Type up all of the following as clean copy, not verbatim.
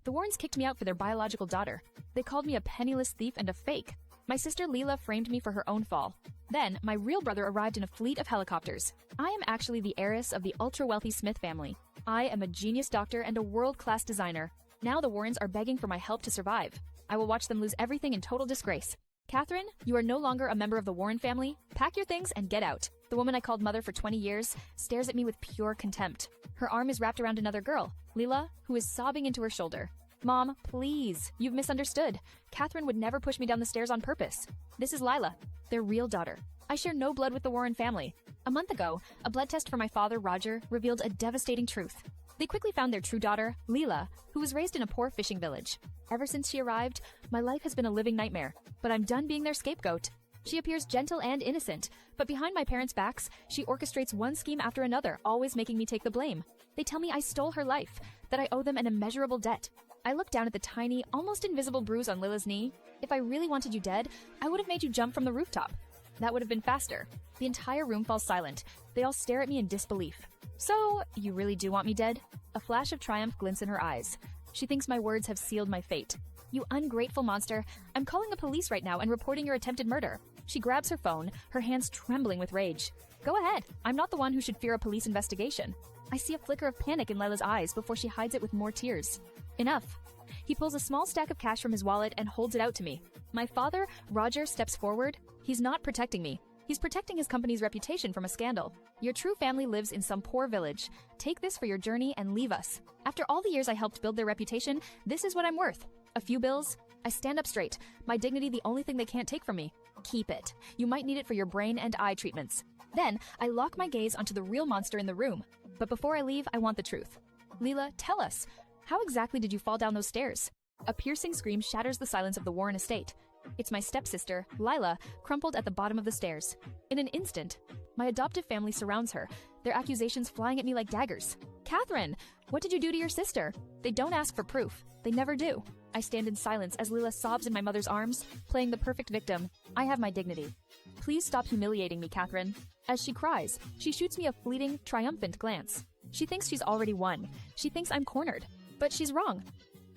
The Warrens kicked me out for their biological daughter. They called me a penniless thief and a fake. My sister Lilah framed me for her own fall. Then, my real brother arrived in a fleet of helicopters. I am actually the heiress of the ultra-wealthy Smith family. I am a genius doctor and a world-class designer. Now the Warrens are begging for my help to survive. I will watch them lose everything in total disgrace. Katherine, you are no longer a member of the Warren family. Pack your things and get out. The woman I called mother for 20 years stares at me with pure contempt. Her arm is wrapped around another girl, Lilah, who is sobbing into her shoulder. Mom, please, you've misunderstood. Katherine would never push me down the stairs on purpose. This is Lilah, their real daughter. I share no blood with the Warren family. A month ago, a blood test for my father, Roger, revealed a devastating truth. They quickly found their true daughter, Lilah, who was raised in a poor fishing village. Ever since she arrived, my life has been a living nightmare, but I'm done being their scapegoat. She appears gentle and innocent, but behind my parents' backs, she orchestrates one scheme after another, always making me take the blame. They tell me I stole her life, that I owe them an immeasurable debt. I look down at the tiny, almost invisible bruise on Lilah's knee. If I really wanted you dead, I would have made you jump from the rooftop. That would have been faster. The entire room falls silent. They all stare at me in disbelief. So, you really do want me dead? A flash of triumph glints in her eyes. She thinks my words have sealed my fate. You ungrateful monster, I'm calling the police right now and reporting your attempted murder. She grabs her phone, her hands trembling with rage. Go ahead, I'm not the one who should fear a police investigation. I see a flicker of panic in Lilah's eyes before she hides it with more tears. Enough. He pulls a small stack of cash from his wallet and holds it out to me. My father, Roger, steps forward. He's not protecting me. He's protecting his company's reputation from a scandal. Your true family lives in some poor village. Take this for your journey and leave us. After all the years I helped build their reputation, this is what I'm worth. A few bills. I stand up straight. My dignity the only thing they can't take from me. Keep it. You might need it for your brain and eye treatments. Then, I lock my gaze onto the real monster in the room. But before I leave, I want the truth. Lilah, tell us. How exactly did you fall down those stairs? A piercing scream shatters the silence of the Warren estate. It's my stepsister, Lilah, crumpled at the bottom of the stairs. In an instant, my adoptive family surrounds her, their accusations flying at me like daggers. Katherine, what did you do to your sister? They don't ask for proof. They never do. I stand in silence as Lilah sobs in my mother's arms, playing the perfect victim. I have my dignity. Please stop humiliating me, Katherine. As she cries, she shoots me a fleeting, triumphant glance. She thinks she's already won. She thinks I'm cornered. But she's wrong.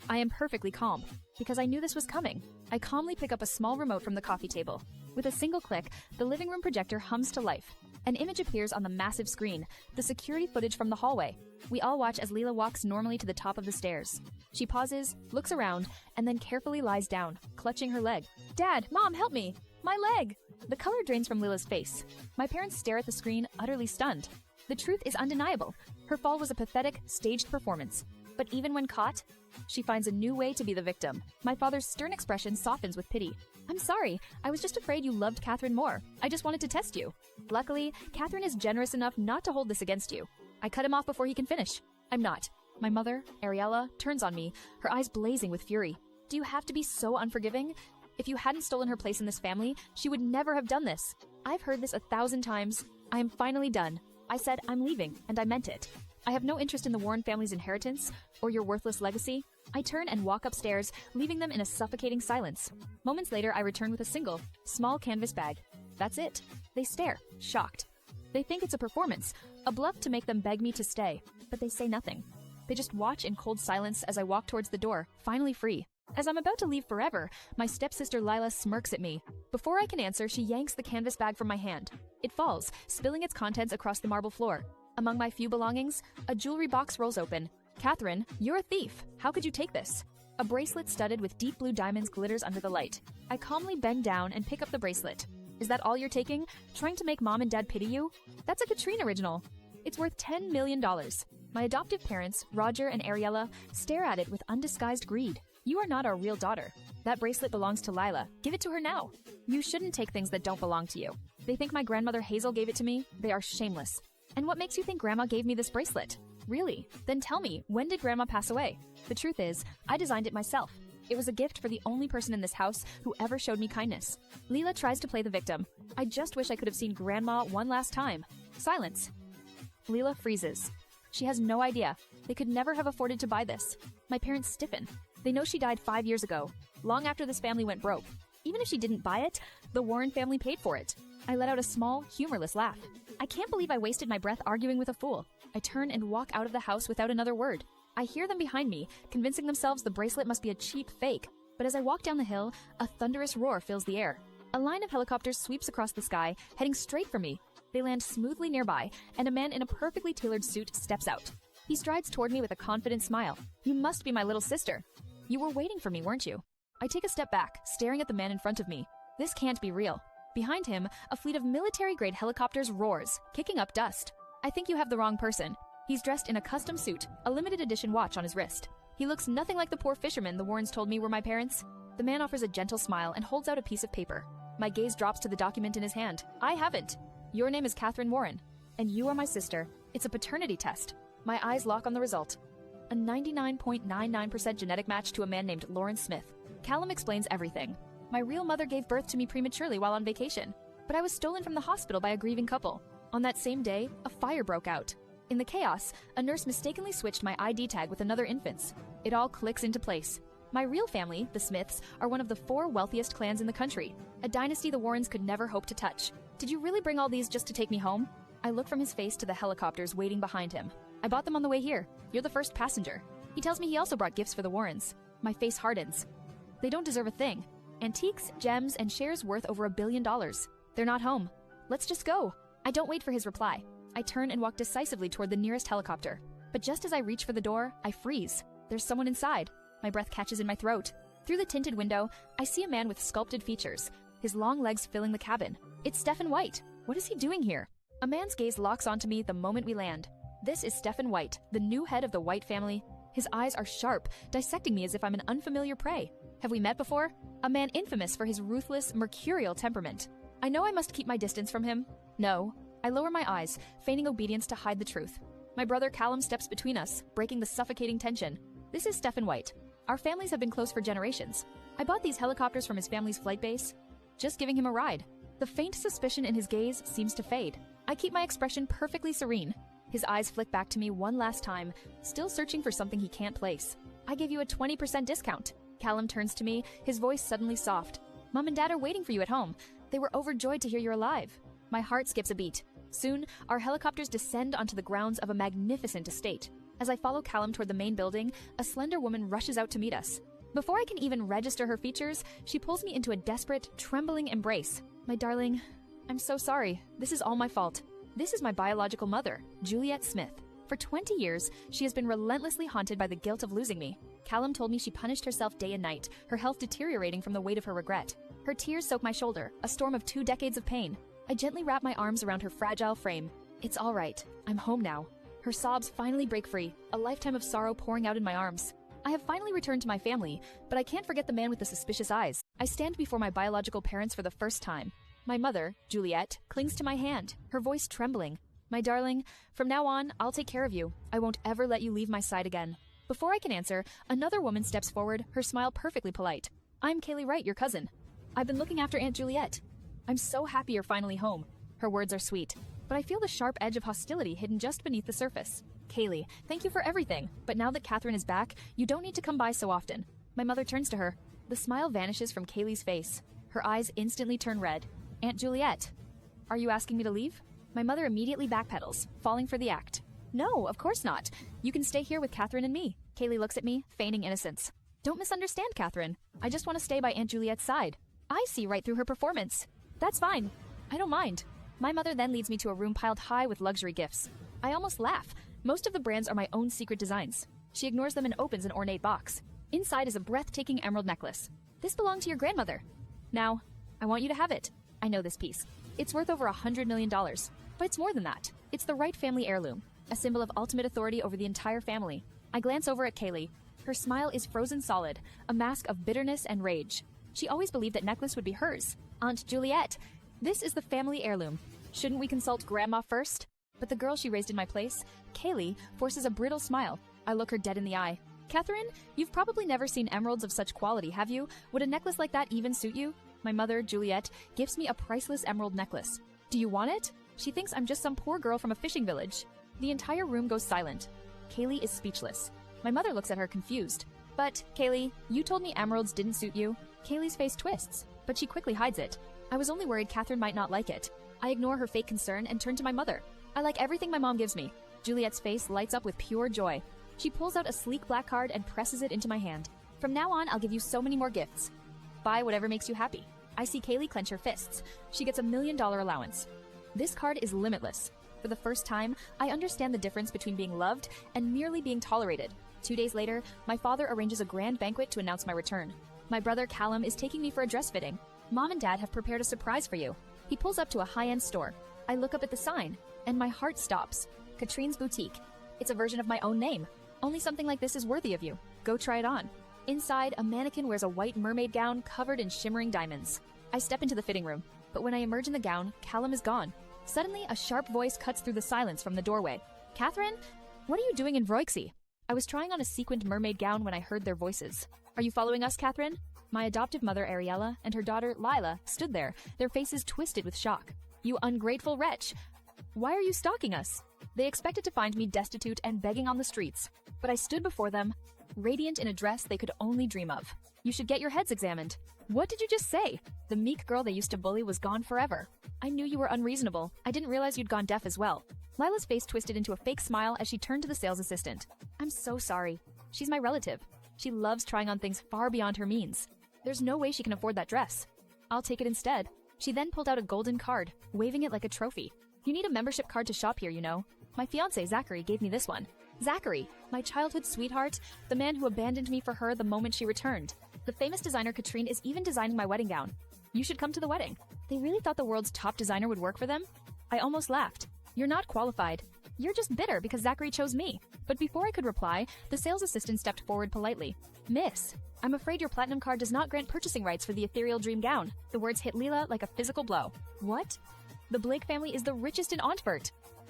I am perfectly calm, because I knew this was coming. I calmly pick up a small remote from the coffee table. With a single click, the living room projector hums to life. An image appears on the massive screen, the security footage from the hallway. We all watch as Lilah walks normally to the top of the stairs. She pauses, looks around, and then carefully lies down, clutching her leg. Dad, Mom, help me! My leg! The color drains from Lilah's face. My parents stare at the screen, utterly stunned. The truth is undeniable. Her fall was a pathetic, staged performance. But even when caught, she finds a new way to be the victim. My father's stern expression softens with pity. I'm sorry, I was just afraid you loved Katherine more. I just wanted to test you. Luckily, Katherine is generous enough not to hold this against you. I cut him off before he can finish. I'm not. My mother, Ariella, turns on me, her eyes blazing with fury. Do you have to be so unforgiving? If you hadn't stolen her place in this family, she would never have done this. I've heard this 1,000 times. I am finally done. I said I'm leaving, and I meant it. I have no interest in the Warren family's inheritance or your worthless legacy. I turn and walk upstairs, leaving them in a suffocating silence. Moments later, I return with a single, small canvas bag. That's it. They stare, shocked. They think it's a performance, a bluff to make them beg me to stay, but they say nothing. They just watch in cold silence as I walk towards the door, finally free. As I'm about to leave forever, my stepsister Lilah smirks at me. Before I can answer, she yanks the canvas bag from my hand. It falls, spilling its contents across the marble floor. Among my few belongings, a jewelry box rolls open. Katherine, you're a thief. How could you take this? A bracelet studded with deep blue diamonds glitters under the light. I calmly bend down and pick up the bracelet. Is that all you're taking? Trying to make Mom and Dad pity you? That's a Katrine original. It's worth $10 million. My adoptive parents, Roger and Ariella, stare at it with undisguised greed. You are not our real daughter. That bracelet belongs to Lilah. Give it to her now. You shouldn't take things that don't belong to you. They think my grandmother Hazel gave it to me. They are shameless. And what makes you think Grandma gave me this bracelet? Really? Then tell me, when did Grandma pass away? The truth is, I designed it myself. It was a gift for the only person in this house who ever showed me kindness. Lilah tries to play the victim. I just wish I could have seen Grandma one last time. Silence. Lilah freezes. She has no idea. They could never have afforded to buy this. My parents stiffen. They know she died 5 years ago, long after this family went broke. Even if she didn't buy it, the Warren family paid for it. I let out a small, humorless laugh. I can't believe I wasted my breath arguing with a fool. I turn and walk out of the house without another word. I hear them behind me, convincing themselves the bracelet must be a cheap fake. But as I walk down the hill, a thunderous roar fills the air. A line of helicopters sweeps across the sky, heading straight for me. They land smoothly nearby, and a man in a perfectly tailored suit steps out. He strides toward me with a confident smile. "You must be my little sister. You were waiting for me, weren't you?" I take a step back, staring at the man in front of me. This can't be real. Behind him, a fleet of military-grade helicopters roars, kicking up dust. I think you have the wrong person. He's dressed in a custom suit, a limited edition watch on his wrist. He looks nothing like the poor fishermen the Warrens told me were my parents. The man offers a gentle smile and holds out a piece of paper. My gaze drops to the document in his hand. I haven't. Your name is Katherine Warren, and you are my sister. It's a paternity test. My eyes lock on the result. A 99.99% genetic match to a man named Lawrence Smith. Callum explains everything. My real mother gave birth to me prematurely while on vacation, but I was stolen from the hospital by a grieving couple. On that same day, a fire broke out. In the chaos, a nurse mistakenly switched my ID tag with another infant's. It all clicks into place. My real family, the Smiths, are one of the 4 wealthiest clans in the country, a dynasty the Warrens could never hope to touch. Did you really bring all these just to take me home? I look from his face to the helicopters waiting behind him. I bought them on the way here. You're the first passenger. He tells me he also brought gifts for the Warrens. My face hardens. They don't deserve a thing. Antiques, gems, and shares worth over $1 billion. They're not home. Let's just go. I don't wait for his reply. I turn and walk decisively toward the nearest helicopter. But just as I reach for the door, I freeze. There's someone inside. My breath catches in my throat. Through the tinted window, I see a man with sculpted features, his long legs filling the cabin. It's Stephen White. What is he doing here? A man's gaze locks onto me the moment we land. This is Stephen White, the new head of the White family. His eyes are sharp, dissecting me as if I'm an unfamiliar prey. Have we met before? A man infamous for his ruthless, mercurial temperament. I know I must keep my distance from him. No. I lower my eyes, feigning obedience to hide the truth. My brother Callum steps between us, breaking the suffocating tension. This is Stephen White. Our families have been close for generations. I bought these helicopters from his family's flight base, just giving him a ride. The faint suspicion in his gaze seems to fade. I keep my expression perfectly serene. His eyes flick back to me one last time, still searching for something he can't place. I give you a 20% discount. Callum turns to me, his voice suddenly soft. Mom and Dad are waiting for you at home. They were overjoyed to hear you're alive. My heart skips a beat. Soon, our helicopters descend onto the grounds of a magnificent estate. As I follow Callum toward the main building, a slender woman rushes out to meet us. Before I can even register her features, she pulls me into a desperate, trembling embrace. My darling, I'm so sorry. This is all my fault. This is my biological mother, Juliette Smith. For 20 years, she has been relentlessly haunted by the guilt of losing me. Callum told me she punished herself day and night, her health deteriorating from the weight of her regret. Her tears soak my shoulder, a storm of 2 decades of pain. I gently wrap my arms around her fragile frame. It's all right. I'm home now. Her sobs finally break free, a lifetime of sorrow pouring out in my arms. I have finally returned to my family, but I can't forget the man with the suspicious eyes. I stand before my biological parents for the first time. My mother, Juliette, clings to my hand, her voice trembling. My darling, from now on, I'll take care of you. I won't ever let you leave my side again. Before I can answer, another woman steps forward, her smile perfectly polite. I'm Caylee Wright, your cousin. I've been looking after Aunt Juliette. I'm so happy you're finally home. Her words are sweet, but I feel the sharp edge of hostility hidden just beneath the surface. Caylee, thank you for everything, but now that Katherine is back, you don't need to come by so often. My mother turns to her. The smile vanishes from Caylee's face. Her eyes instantly turn red. Aunt Juliette, are you asking me to leave? My mother immediately backpedals, falling for the act. No, of course not. You can stay here with Katherine and me. Caylee looks at me, feigning innocence. Don't misunderstand, Katherine. I just want to stay by Aunt Juliette's side. I see right through her performance. That's fine. I don't mind. My mother then leads me to a room piled high with luxury gifts. I almost laugh. Most of the brands are my own secret designs. She ignores them and opens an ornate box. Inside is a breathtaking emerald necklace. This belonged to your grandmother. Now, I want you to have it. I know this piece. It's worth over $100 million. But it's more than that. It's the Wright family heirloom, a symbol of ultimate authority over the entire family. I glance over at Caylee. Her smile is frozen solid, a mask of bitterness and rage. She always believed that necklace would be hers. Aunt Juliette, this is the family heirloom. Shouldn't we consult Grandma first? But the girl she raised in my place, Caylee, forces a brittle smile. I look her dead in the eye. Katherine, you've probably never seen emeralds of such quality, have you? Would a necklace like that even suit you? My mother, Juliette, gives me a priceless emerald necklace. Do you want it? She thinks I'm just some poor girl from a fishing village. The entire room goes silent. Caylee is speechless. My mother looks at her confused. But, Caylee, you told me emeralds didn't suit you. Caylee's face twists, but she quickly hides it. I was only worried Katherine might not like it. I ignore her fake concern and turn to my mother. I like everything my mom gives me. Juliette's face lights up with pure joy. She pulls out a sleek black card and presses it into my hand. From now on, I'll give you so many more gifts. Buy whatever makes you happy. I see Caylee clench her fists. She gets $1 million allowance. This card is limitless. For the first time, I understand the difference between being loved and merely being tolerated. 2 days later, my father arranges a grand banquet to announce my return. My brother Callum is taking me for a dress fitting. Mom and Dad have prepared a surprise for you. He pulls up to a high-end store. I look up at the sign, and my heart stops. Katrine's Boutique. It's a version of my own name. Only something like this is worthy of you. Go try it on. Inside, a mannequin wears a white mermaid gown covered in shimmering diamonds. I step into the fitting room, but when I emerge in the gown, Callum is gone. Suddenly, a sharp voice cuts through the silence from the doorway. Katherine? What are you doing in Vroixie? I was trying on a sequined mermaid gown when I heard their voices. Are you following us, Katherine? My adoptive mother, Ariella, and her daughter, Lilah, stood there, their faces twisted with shock. You ungrateful wretch! Why are you stalking us? They expected to find me destitute and begging on the streets, but I stood before them, radiant in a dress they could only dream of. You should get your heads examined. What did you just say? The meek girl they used to bully was gone forever. I knew you were unreasonable. I didn't realize you'd gone deaf as well. Lilah's face twisted into a fake smile as she turned to the sales assistant. I'm so sorry. She's my relative. She loves trying on things far beyond her means. There's no way she can afford that dress. I'll take it instead. She then pulled out a golden card, waving it like a trophy. You need a membership card to shop here, you know. My fiancé, Zachary, gave me this one. Zachary, my childhood sweetheart, the man who abandoned me for her the moment she returned. The famous designer Katrine is even designing my wedding gown. You should come to the wedding. They really thought the world's top designer would work for them? I almost laughed. You're not qualified. You're just bitter because Zachary chose me. But before I could reply, the sales assistant stepped forward politely. Miss, I'm afraid your platinum card does not grant purchasing rights for the ethereal dream gown. The words hit Lilah like a physical blow. What? The Blake family is the richest in Antwerp.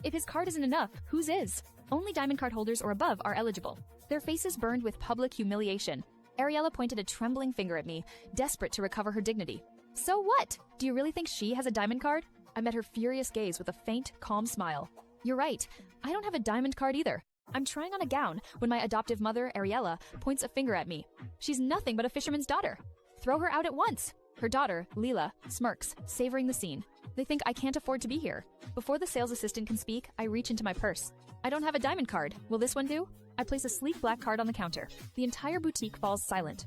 If his card isn't enough, whose is? Only diamond card holders or above are eligible. Their faces burned with public humiliation. Ariella pointed a trembling finger at me, desperate to recover her dignity. So what? Do you really think she has a diamond card? I met her furious gaze with a faint, calm smile. You're right. I don't have a diamond card either. I'm trying on a gown when my adoptive mother, Ariella, points a finger at me. She's nothing but a fisherman's daughter. Throw her out at once. Her daughter, Lilah, smirks, savoring the scene. They think I can't afford to be here. Before the sales assistant can speak, I reach into my purse. I don't have a diamond card. Will this one do? I place a sleek black card on the counter. The entire boutique falls silent.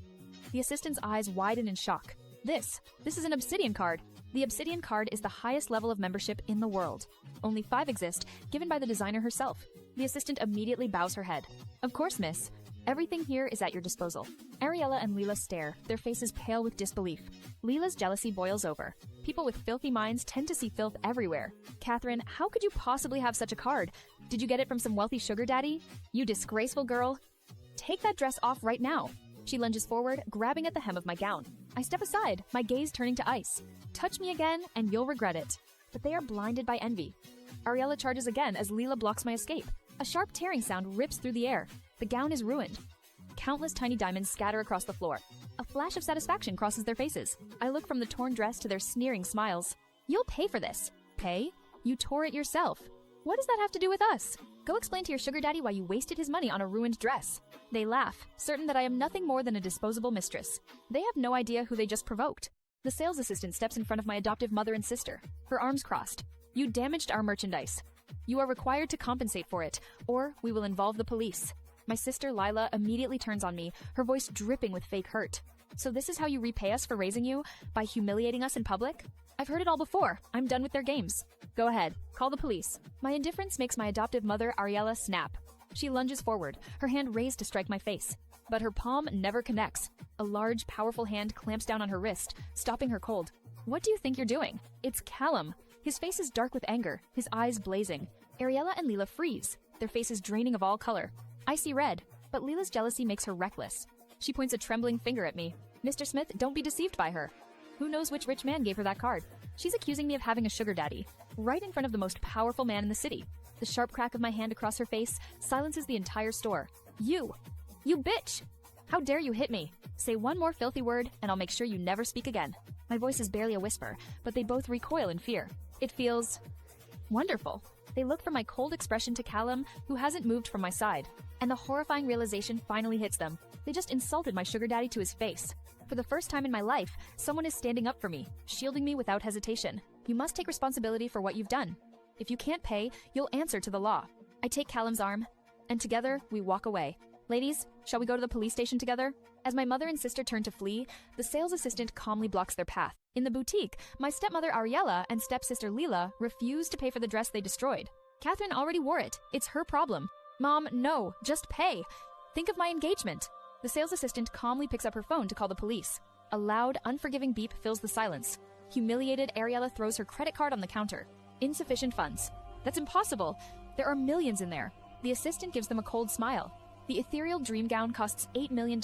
The assistant's eyes widen in shock. This is an obsidian card. The obsidian card is the highest level of membership in the world. Only 5 exist, given by the designer herself. The assistant immediately bows her head. Of course, miss. Everything here is at your disposal. Ariella and Lilah stare, their faces pale with disbelief. Lilah's jealousy boils over. People with filthy minds tend to see filth everywhere. Katherine, how could you possibly have such a card? Did you get it from some wealthy sugar daddy? You disgraceful girl. Take that dress off right now. She lunges forward, grabbing at the hem of my gown. I step aside, my gaze turning to ice. Touch me again, and you'll regret it. But they are blinded by envy. Ariella charges again as Lilah blocks my escape. A sharp tearing sound rips through the air. The gown is ruined. Countless tiny diamonds scatter across the floor. A flash of satisfaction crosses their faces. I look from the torn dress to their sneering smiles. You'll pay for this. Pay? You tore it yourself. What does that have to do with us? Go explain to your sugar daddy why you wasted his money on a ruined dress. They laugh, certain that I am nothing more than a disposable mistress. They have no idea who they just provoked. The sales assistant steps in front of my adoptive mother and sister, her arms crossed. You damaged our merchandise. You are required to compensate for it, or we will involve the police. My sister Lilah immediately turns on me, her voice dripping with fake hurt. So this is how you repay us for raising you? By humiliating us in public? I've heard it all before. I'm done with their games. Go ahead. Call the police. My indifference makes my adoptive mother, Ariella, snap. She lunges forward, her hand raised to strike my face. But her palm never connects. A large, powerful hand clamps down on her wrist, stopping her cold. What do you think you're doing? It's Callum. His face is dark with anger, his eyes blazing. Ariella and Lilah freeze, their faces draining of all color. I see red, but Lilah's jealousy makes her reckless. She points a trembling finger at me. Mr. Smith, don't be deceived by her. Who knows which rich man gave her that card? She's accusing me of having a sugar daddy, right in front of the most powerful man in the city. The sharp crack of my hand across her face silences the entire store. You bitch! How dare you hit me? Say one more filthy word, and I'll make sure you never speak again. My voice is barely a whisper, but they both recoil in fear. It feels wonderful. They look from my cold expression to Callum, who hasn't moved from my side. And the horrifying realization finally hits them. They just insulted my sugar daddy to his face. For the first time in my life, someone is standing up for me, shielding me without hesitation. You must take responsibility for what you've done. If you can't pay, you'll answer to the law. I take Callum's arm. and together we walk away. Ladies, shall we go to the police station together? As my mother and sister turn to flee, the sales assistant calmly blocks their path. In the boutique, my stepmother Ariella and stepsister Lilah refuse to pay for the dress they destroyed. Katherine already wore it. It's her problem. Mom, no, just pay. Think of my engagement. The sales assistant calmly picks up her phone to call the police. A loud, unforgiving beep fills the silence. Humiliated, Ariella throws her credit card on the counter. Insufficient funds. That's impossible. There are millions in there. The assistant gives them a cold smile. The ethereal dream gown costs $8 million.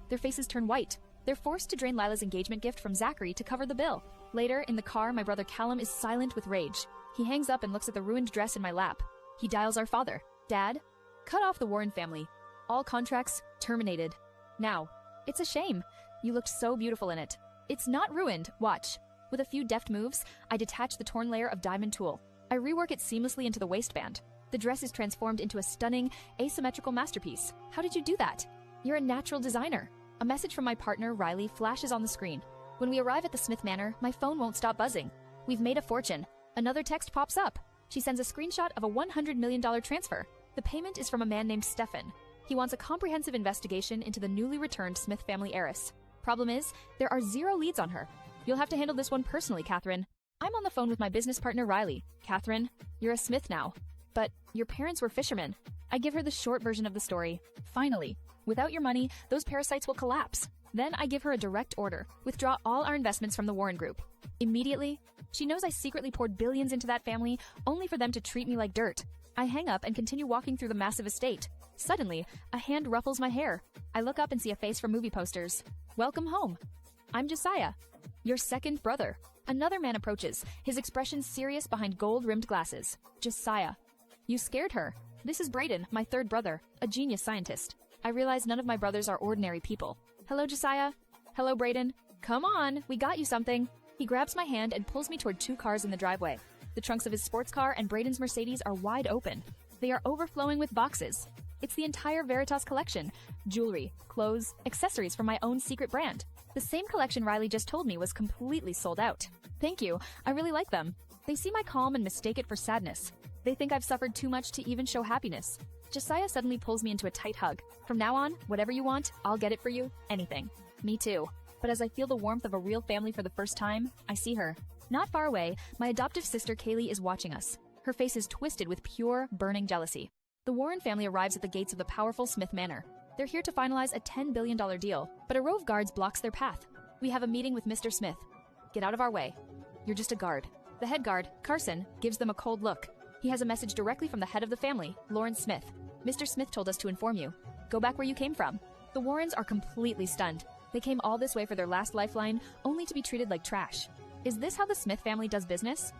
Their faces turn white. They're forced to drain Lilah's engagement gift from Zachary to cover the bill. Later, in the car, my brother Callum is silent with rage. He hangs up and looks at the ruined dress in my lap. He dials our father. Dad, cut off the Warren family. All contracts terminated. Now. It's a shame. You looked so beautiful in it. It's not ruined. Watch. With a few deft moves, I detach the torn layer of diamond tulle. I rework it seamlessly into the waistband. The dress is transformed into a stunning, asymmetrical masterpiece. How did you do that? You're a natural designer. A message from my partner, Riley, flashes on the screen. When we arrive at the Smith Manor, my phone won't stop buzzing. We've made a fortune. Another text pops up. She sends a screenshot of a $100 million transfer. The payment is from a man named Stefan. He wants a comprehensive investigation into the newly returned Smith family heiress. Problem is, there are 0 leads on her. You'll have to handle this one personally, Katherine. I'm on the phone with my business partner, Riley. Katherine, you're a Smith now. But your parents were fishermen. I give her the short version of the story. Finally, without your money, those parasites will collapse. Then I give her a direct order. Withdraw all our investments from the Warren Group. Immediately, she knows I secretly poured billions into that family, only for them to treat me like dirt. I hang up and continue walking through the massive estate. Suddenly, a hand ruffles my hair. I look up and see a face from movie posters. Welcome home. I'm Josiah, your second brother. Another man approaches, his expression serious behind gold-rimmed glasses. Josiah. You scared her. This is Brayden, my third brother, a genius scientist. I realize none of my brothers are ordinary people. Hello, Josiah. Hello, Brayden. Come on, we got you something. He grabs my hand and pulls me toward 2 cars in the driveway. The trunks of his sports car and Brayden's Mercedes are wide open. They are overflowing with boxes. It's the entire Veritas collection. Jewelry, clothes, accessories from my own secret brand. The same collection Riley just told me was completely sold out. Thank you, I really like them. They see my calm and mistake it for sadness. They think I've suffered too much to even show happiness. Josiah suddenly pulls me into a tight hug. From now on, whatever you want, I'll get it for you, anything. Me too. But as I feel the warmth of a real family for the first time, I see her. Not far away, my adoptive sister Caylee is watching us. Her face is twisted with pure, burning jealousy. The Warren family arrives at the gates of the powerful Smith Manor. They're here to finalize a $10 billion deal, but a row of guards blocks their path. We have a meeting with Mr. Smith. Get out of our way. You're just a guard. The head guard, Carson, gives them a cold look. He has a message directly from the head of the family, Lawrence Smith. Mr. Smith told us to inform you. Go back where you came from. The Warrens are completely stunned. They came all this way for their last lifeline, only to be treated like trash. Is this how the Smith family does business?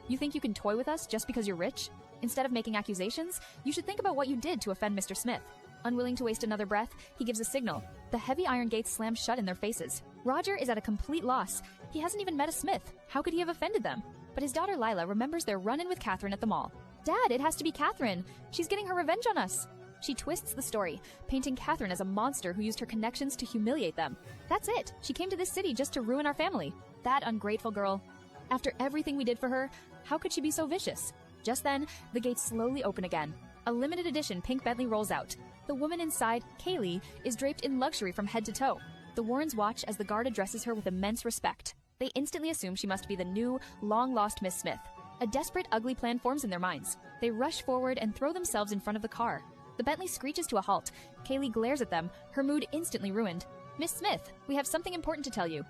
You think you can toy with us just because you're rich? Instead of making accusations, you should think about what you did to offend Mr. Smith. Unwilling to waste another breath, he gives a signal. The heavy iron gates slam shut in their faces. Roger is at a complete loss. He hasn't even met a Smith. How could he have offended them? But his daughter Lilah remembers their run-in with Katherine at the mall. Dad, it has to be Katherine. She's getting her revenge on us. She twists the story, painting Katherine as a monster who used her connections to humiliate them. That's it. She came to this city just to ruin our family. That ungrateful girl. After everything we did for her, how could she be so vicious? Just then, the gates slowly open again. A limited edition pink Bentley rolls out. The woman inside, Caylee, is draped in luxury from head to toe. The Warrens watch as the guard addresses her with immense respect. They instantly assume she must be the new, long-lost Miss Smith. A desperate, ugly plan forms in their minds. They rush forward and throw themselves in front of the car. The Bentley screeches to a halt. Caylee glares at them, her mood instantly ruined. Miss Smith, we have something important to tell you.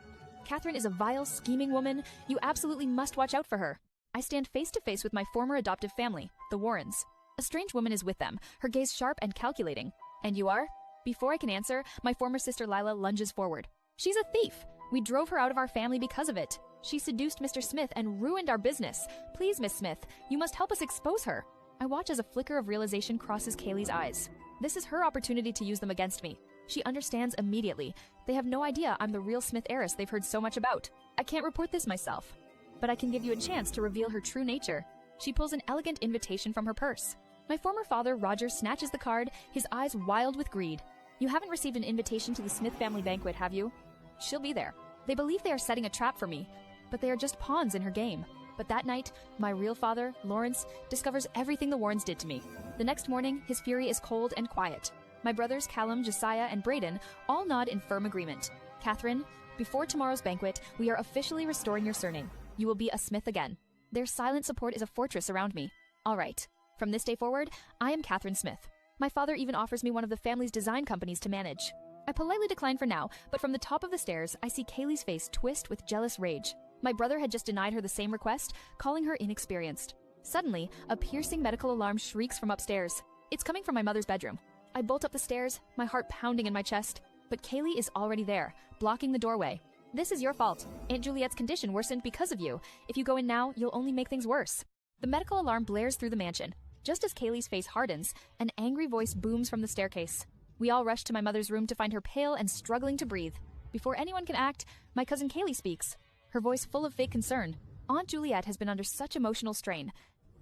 Katherine is a vile, scheming woman. You absolutely must watch out for her. I stand face to face with my former adoptive family, the Warrens. A strange woman is with them, her gaze sharp and calculating. And you are? Before I can answer, my former sister Lilah lunges forward. She's a thief. We drove her out of our family because of it. She seduced Mr. Smith and ruined our business. Please, Miss Smith, you must help us expose her. I watch as a flicker of realization crosses Caylee's eyes. This is her opportunity to use them against me. She understands immediately. They have no idea I'm the real Smith heiress they've heard so much about. I can't report this myself, but I can give you a chance to reveal her true nature. She pulls an elegant invitation from her purse. My former father, Roger, snatches the card, his eyes wild with greed. You haven't received an invitation to the Smith family banquet, have you? She'll be there. They believe they are setting a trap for me, but they are just pawns in her game. But that night, my real father, Lawrence, discovers everything the Warrens did to me. The next morning, his fury is cold and quiet. My brothers Callum, Josiah, and Braden all nod in firm agreement. Katherine, before tomorrow's banquet, we are officially restoring your surname. You will be a Smith again. Their silent support is a fortress around me. All right. From this day forward, I am Katherine Smith. My father even offers me one of the family's design companies to manage. I politely decline for now, but from the top of the stairs, I see Caylee's face twist with jealous rage. My brother had just denied her the same request, calling her inexperienced. Suddenly, a piercing medical alarm shrieks from upstairs. It's coming from my mother's bedroom. I bolt up the stairs, my heart pounding in my chest. But Caylee is already there, blocking the doorway. This is your fault. Aunt Juliette's condition worsened because of you. If you go in now, you'll only make things worse. The medical alarm blares through the mansion. Just as Caylee's face hardens, an angry voice booms from the staircase. We all rush to my mother's room to find her pale and struggling to breathe. Before anyone can act, my cousin Caylee speaks, her voice full of fake concern. Aunt Juliette has been under such emotional strain.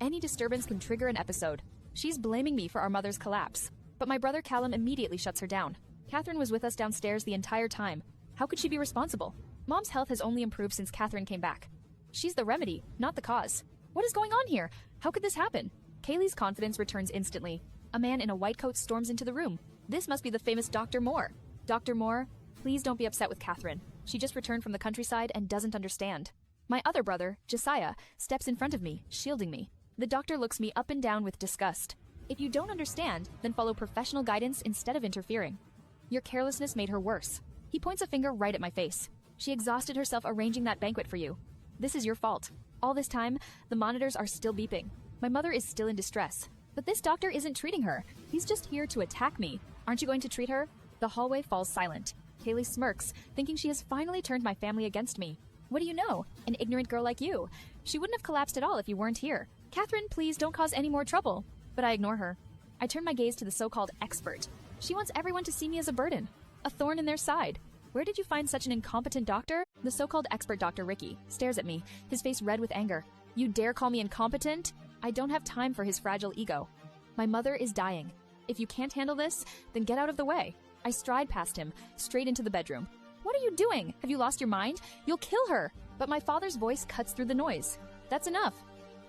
Any disturbance can trigger an episode. She's blaming me for our mother's collapse. But my brother Callum immediately shuts her down. Katherine was with us downstairs the entire time. How could she be responsible? Mom's health has only improved since Katherine came back. She's the remedy, not the cause. What is going on here? How could this happen? Caylee's confidence returns instantly. A man in a white coat storms into the room. This must be the famous Dr. Moore. Dr. Moore, please don't be upset with Katherine. She just returned from the countryside and doesn't understand. My other brother, Josiah, steps in front of me, shielding me. The doctor looks me up and down with disgust. If you don't understand, then follow professional guidance instead of interfering. Your carelessness made her worse. He points a finger right at my face. She exhausted herself arranging that banquet for you. This is your fault. All this time, the monitors are still beeping. My mother is still in distress. But this doctor isn't treating her. He's just here to attack me. Aren't you going to treat her? The hallway falls silent. Caylee smirks, thinking she has finally turned my family against me. What do you know? An ignorant girl like you. She wouldn't have collapsed at all if you weren't here. Katherine, please don't cause any more trouble. But I ignore her. I turn my gaze to the so-called expert. She wants everyone to see me as a burden, a thorn in their side. Where did you find such an incompetent doctor? The so-called expert Dr. Ricky stares at me, his face red with anger. You dare call me incompetent? I don't have time for his fragile ego. My mother is dying. If you can't handle this, then get out of the way. I stride past him, straight into the bedroom. What are you doing? Have you lost your mind? You'll kill her. But my father's voice cuts through the noise. That's enough.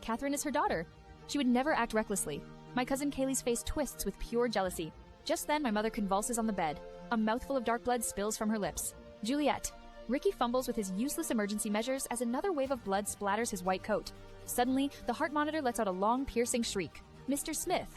Katherine is her daughter. She would never act recklessly. My cousin Caylee's face twists with pure jealousy. Just then, my mother convulses on the bed. A mouthful of dark blood spills from her lips. Juliette. Ricky fumbles with his useless emergency measures as another wave of blood splatters his white coat. Suddenly, the heart monitor lets out a long, piercing shriek. Mr. Smith.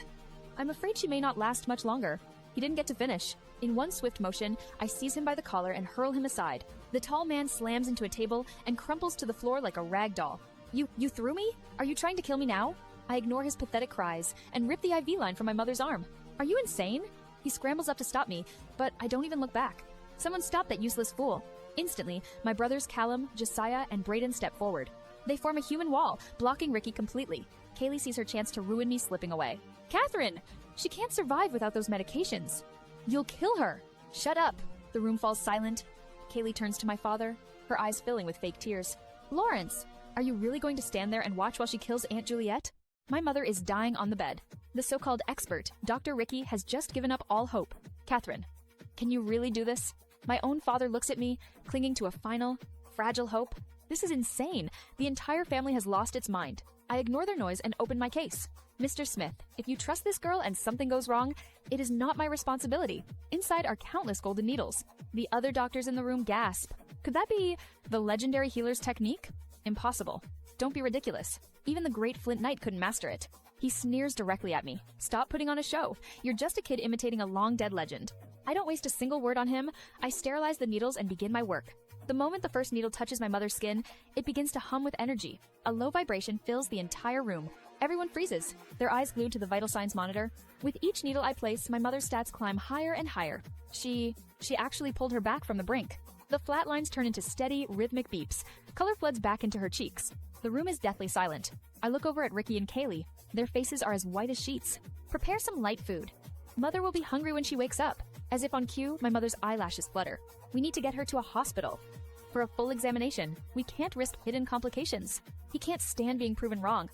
I'm afraid she may not last much longer. He didn't get to finish. In one swift motion, I seize him by the collar and hurl him aside. The tall man slams into a table and crumples to the floor like a rag doll. You threw me? Are you trying to kill me now? I ignore his pathetic cries and rip the IV line from my mother's arm. Are you insane? He scrambles up to stop me, but I don't even look back. Someone stop that useless fool. Instantly, my brothers Callum, Josiah, and Braden step forward. They form a human wall, blocking Ricky completely. Caylee sees her chance to ruin me slipping away. Katherine! She can't survive without those medications. You'll kill her. Shut up. The room falls silent. Caylee turns to my father, her eyes filling with fake tears. Lawrence, are you really going to stand there and watch while she kills Aunt Juliette? My mother is dying on the bed. The so-called expert, Dr. Ricky, has just given up all hope. Katherine, can you really do this? My own father looks at me, clinging to a final, fragile hope. This is insane. The entire family has lost its mind. I ignore their noise and open my case. Mr. Smith, if you trust this girl and something goes wrong, it is not my responsibility. Inside are countless golden needles. The other doctors in the room gasp. Could that be the legendary healer's technique? Impossible. Don't be ridiculous. Even the great Flint Knight couldn't master it. He sneers directly at me. Stop putting on a show. You're just a kid imitating a long-dead legend. I don't waste a single word on him. I sterilize the needles and begin my work. The moment the first needle touches my mother's skin, it begins to hum with energy. A low vibration fills the entire room. Everyone freezes, their eyes glued to the vital signs monitor. With each needle I place, my mother's stats climb higher and higher. She actually pulled her back from the brink. The flat lines turn into steady, rhythmic beeps. Color floods back into her cheeks. The room is deathly silent. I look over at Ricky and Caylee. Their faces are as white as sheets. Prepare some light food. Mother will be hungry when she wakes up. As if on cue, my mother's eyelashes flutter. We need to get her to a hospital. For a full examination, we can't risk hidden complications. He can't stand being proven wrong.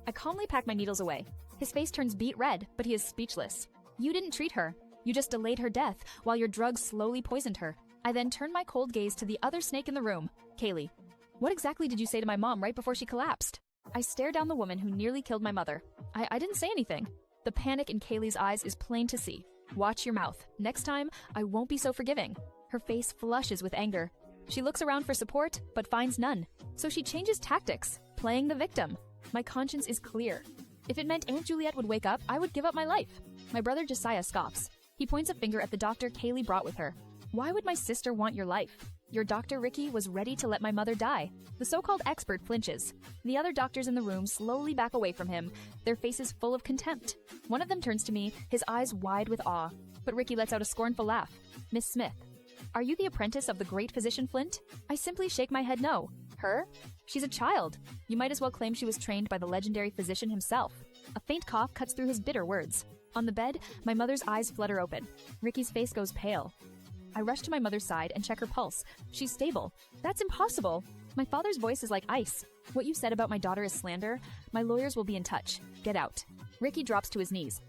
I calmly pack my needles away. His face turns beet red, but he is speechless. You didn't treat her. You just delayed her death, while your drugs slowly poisoned her. I then turn my cold gaze to the other snake in the room, Caylee. What exactly did you say to my mom right before she collapsed? I stare down the woman who nearly killed my mother. I didn't say anything. The panic in Caylee's eyes is plain to see. Watch your mouth. Next time, I won't be so forgiving. Her face flushes with anger. She looks around for support, but finds none. So she changes tactics, playing the victim. My conscience is clear. If it meant Aunt Juliette would wake up, I would give up my life. My brother Josiah scoffs. He points a finger at the doctor Caylee brought with her. Why would my sister want your life? Your Dr. Ricky was ready to let my mother die. The so-called expert flinches. The other doctors in the room slowly back away from him, their faces full of contempt. One of them turns to me, his eyes wide with awe. But Ricky lets out a scornful laugh. Miss Smith, are you the apprentice of the great physician Flint? I simply shake my head no. Her? She's a child. You might as well claim she was trained by the legendary physician himself. A faint cough cuts through his bitter words. On the bed, my mother's eyes flutter open. Ricky's face goes pale. I rush to my mother's side and check her pulse. She's stable. That's impossible. My father's voice is like ice. What you said about my daughter is slander. My lawyers will be in touch. Get out. Ricky drops to his knees,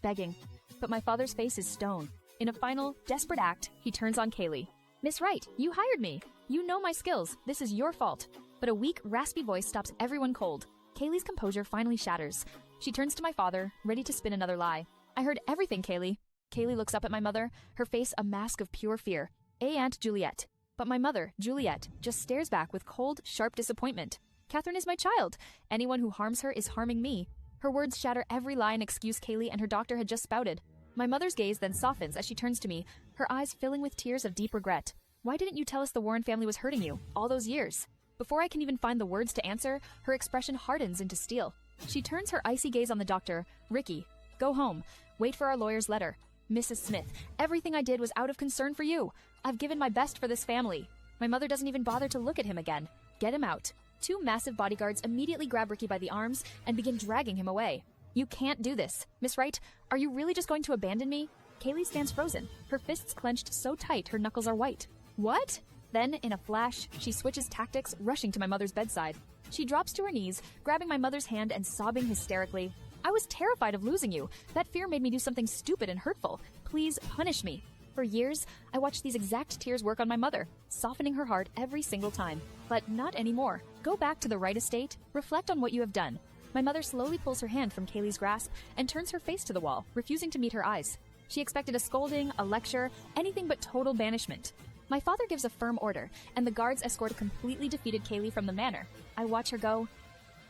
begging. But my father's face is stone. In a final, desperate act, he turns on Caylee. Miss Wright, you hired me. You know my skills. This is your fault. But a weak, raspy voice stops everyone cold. Caylee's composure finally shatters. She turns to my father, ready to spin another lie. I heard everything, Caylee. Caylee looks up at my mother, her face a mask of pure fear. Aunt Juliette. But my mother, Juliette, just stares back with cold, sharp disappointment. Katherine is my child. Anyone who harms her is harming me. Her words shatter every lie and excuse Caylee and her doctor had just spouted. My mother's gaze then softens as she turns to me, her eyes filling with tears of deep regret. Why didn't you tell us the Warren family was hurting you, all those years? Before I can even find the words to answer, her expression hardens into steel. She turns her icy gaze on the doctor. Ricky, go home. Wait for our lawyer's letter. Mrs. Smith, everything I did was out of concern for you. I've given my best for this family. My mother doesn't even bother to look at him again. Get him out. Two massive bodyguards immediately grab Ricky by the arms and begin dragging him away. You can't do this. Miss Wright, are you really just going to abandon me? Caylee stands frozen, her fists clenched so tight her knuckles are white. What? Then, in a flash, she switches tactics, rushing to my mother's bedside. She drops to her knees, grabbing my mother's hand and sobbing hysterically. I was terrified of losing you. That fear made me do something stupid and hurtful. Please punish me. For years, I watched these exact tears work on my mother, softening her heart every single time. But not anymore. Go back to the right estate, reflect on what you have done. My mother slowly pulls her hand from Caylee's grasp and turns her face to the wall, refusing to meet her eyes. She expected a scolding, a lecture, anything but total banishment. My father gives a firm order, and the guards escort a completely defeated Caylee from the manor. I watch her go,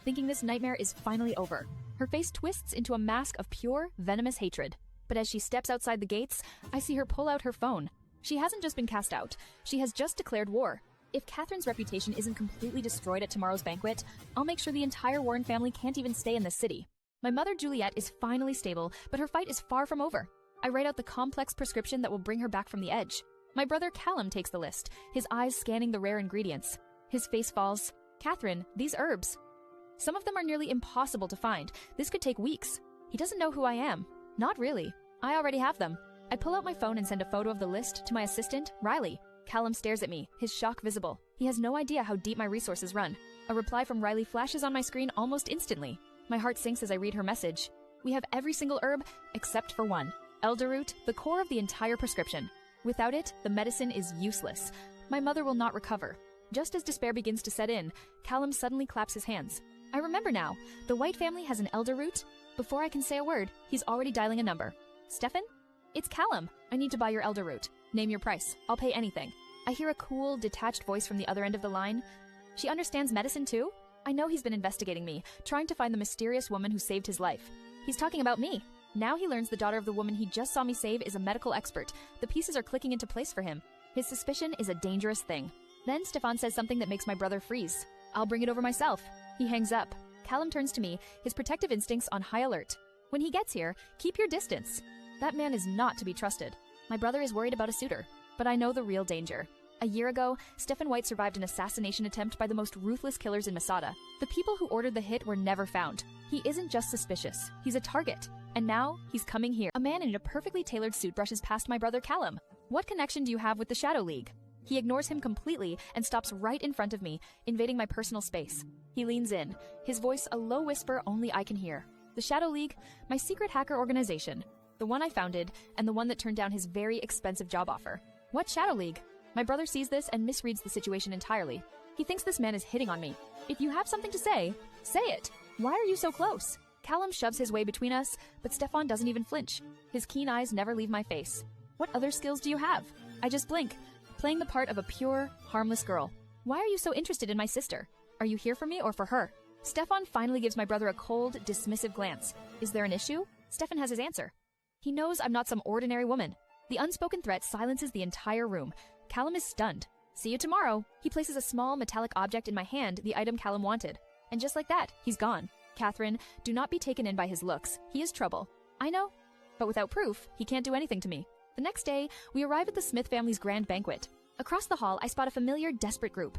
thinking this nightmare is finally over. Her face twists into a mask of pure, venomous hatred. But as she steps outside the gates, I see her pull out her phone. She hasn't just been cast out, she has just declared war. If Katherine's reputation isn't completely destroyed at tomorrow's banquet, I'll make sure the entire Warren family can't even stay in the city. My mother, Juliette, is finally stable, but her fight is far from over. I write out the complex prescription that will bring her back from the edge. My brother Callum takes the list, his eyes scanning the rare ingredients. His face falls. Katherine, these herbs. Some of them are nearly impossible to find. This could take weeks. He doesn't know who I am. Not really. I already have them. I pull out my phone and send a photo of the list to my assistant, Riley. Callum stares at me, his shock visible. He has no idea how deep my resources run. A reply from Riley flashes on my screen almost instantly. My heart sinks as I read her message. We have every single herb except for one. Elderroot, the core of the entire prescription. Without it, the medicine is useless. My mother will not recover. Just as despair begins to set in, Callum suddenly claps his hands. I remember now. The White family has an elderroot. Before I can say a word, he's already dialing a number. Stefan? It's Callum. I need to buy your elderroot. Name your price. I'll pay anything. I hear a cool, detached voice from the other end of the line. She understands medicine too? I know he's been investigating me, trying to find the mysterious woman who saved his life. He's talking about me. Now he learns the daughter of the woman he just saw me save is a medical expert. The pieces are clicking into place for him. His suspicion is a dangerous thing. Then Stefan says something that makes my brother freeze. I'll bring it over myself. He hangs up. Callum turns to me, his protective instincts on high alert. When he gets here, keep your distance. That man is not to be trusted. My brother is worried about a suitor, but I know the real danger. A year ago, Stefan White survived an assassination attempt by the most ruthless killers in Masada. The people who ordered the hit were never found. He isn't just suspicious, he's a target. And now, he's coming here. A man in a perfectly tailored suit brushes past my brother Callum. What connection do you have with the Shadow League? He ignores him completely and stops right in front of me, invading my personal space. He leans in, his voice a low whisper only I can hear. The Shadow League, my secret hacker organization. The one I founded, and the one that turned down his very expensive job offer. What Shadow League? My brother sees this and misreads the situation entirely. He thinks this man is hitting on me. If you have something to say, say it. Why are you so close? Callum shoves his way between us, but Stefan doesn't even flinch. His keen eyes never leave my face. What other skills do you have? I just blink, playing the part of a pure, harmless girl. Why are you so interested in my sister? Are you here for me or for her? Stefan finally gives my brother a cold, dismissive glance. Is there an issue? Stefan has his answer. He knows I'm not some ordinary woman. The unspoken threat silences the entire room. Callum is stunned. See you tomorrow. He places a small metallic object in my hand, the item Callum wanted. And just like that, he's gone. Katherine, do not be taken in by his looks. He is trouble. I know. But without proof, he can't do anything to me. The next day, we arrive at the Smith family's grand banquet. Across the hall, I spot a familiar, desperate group.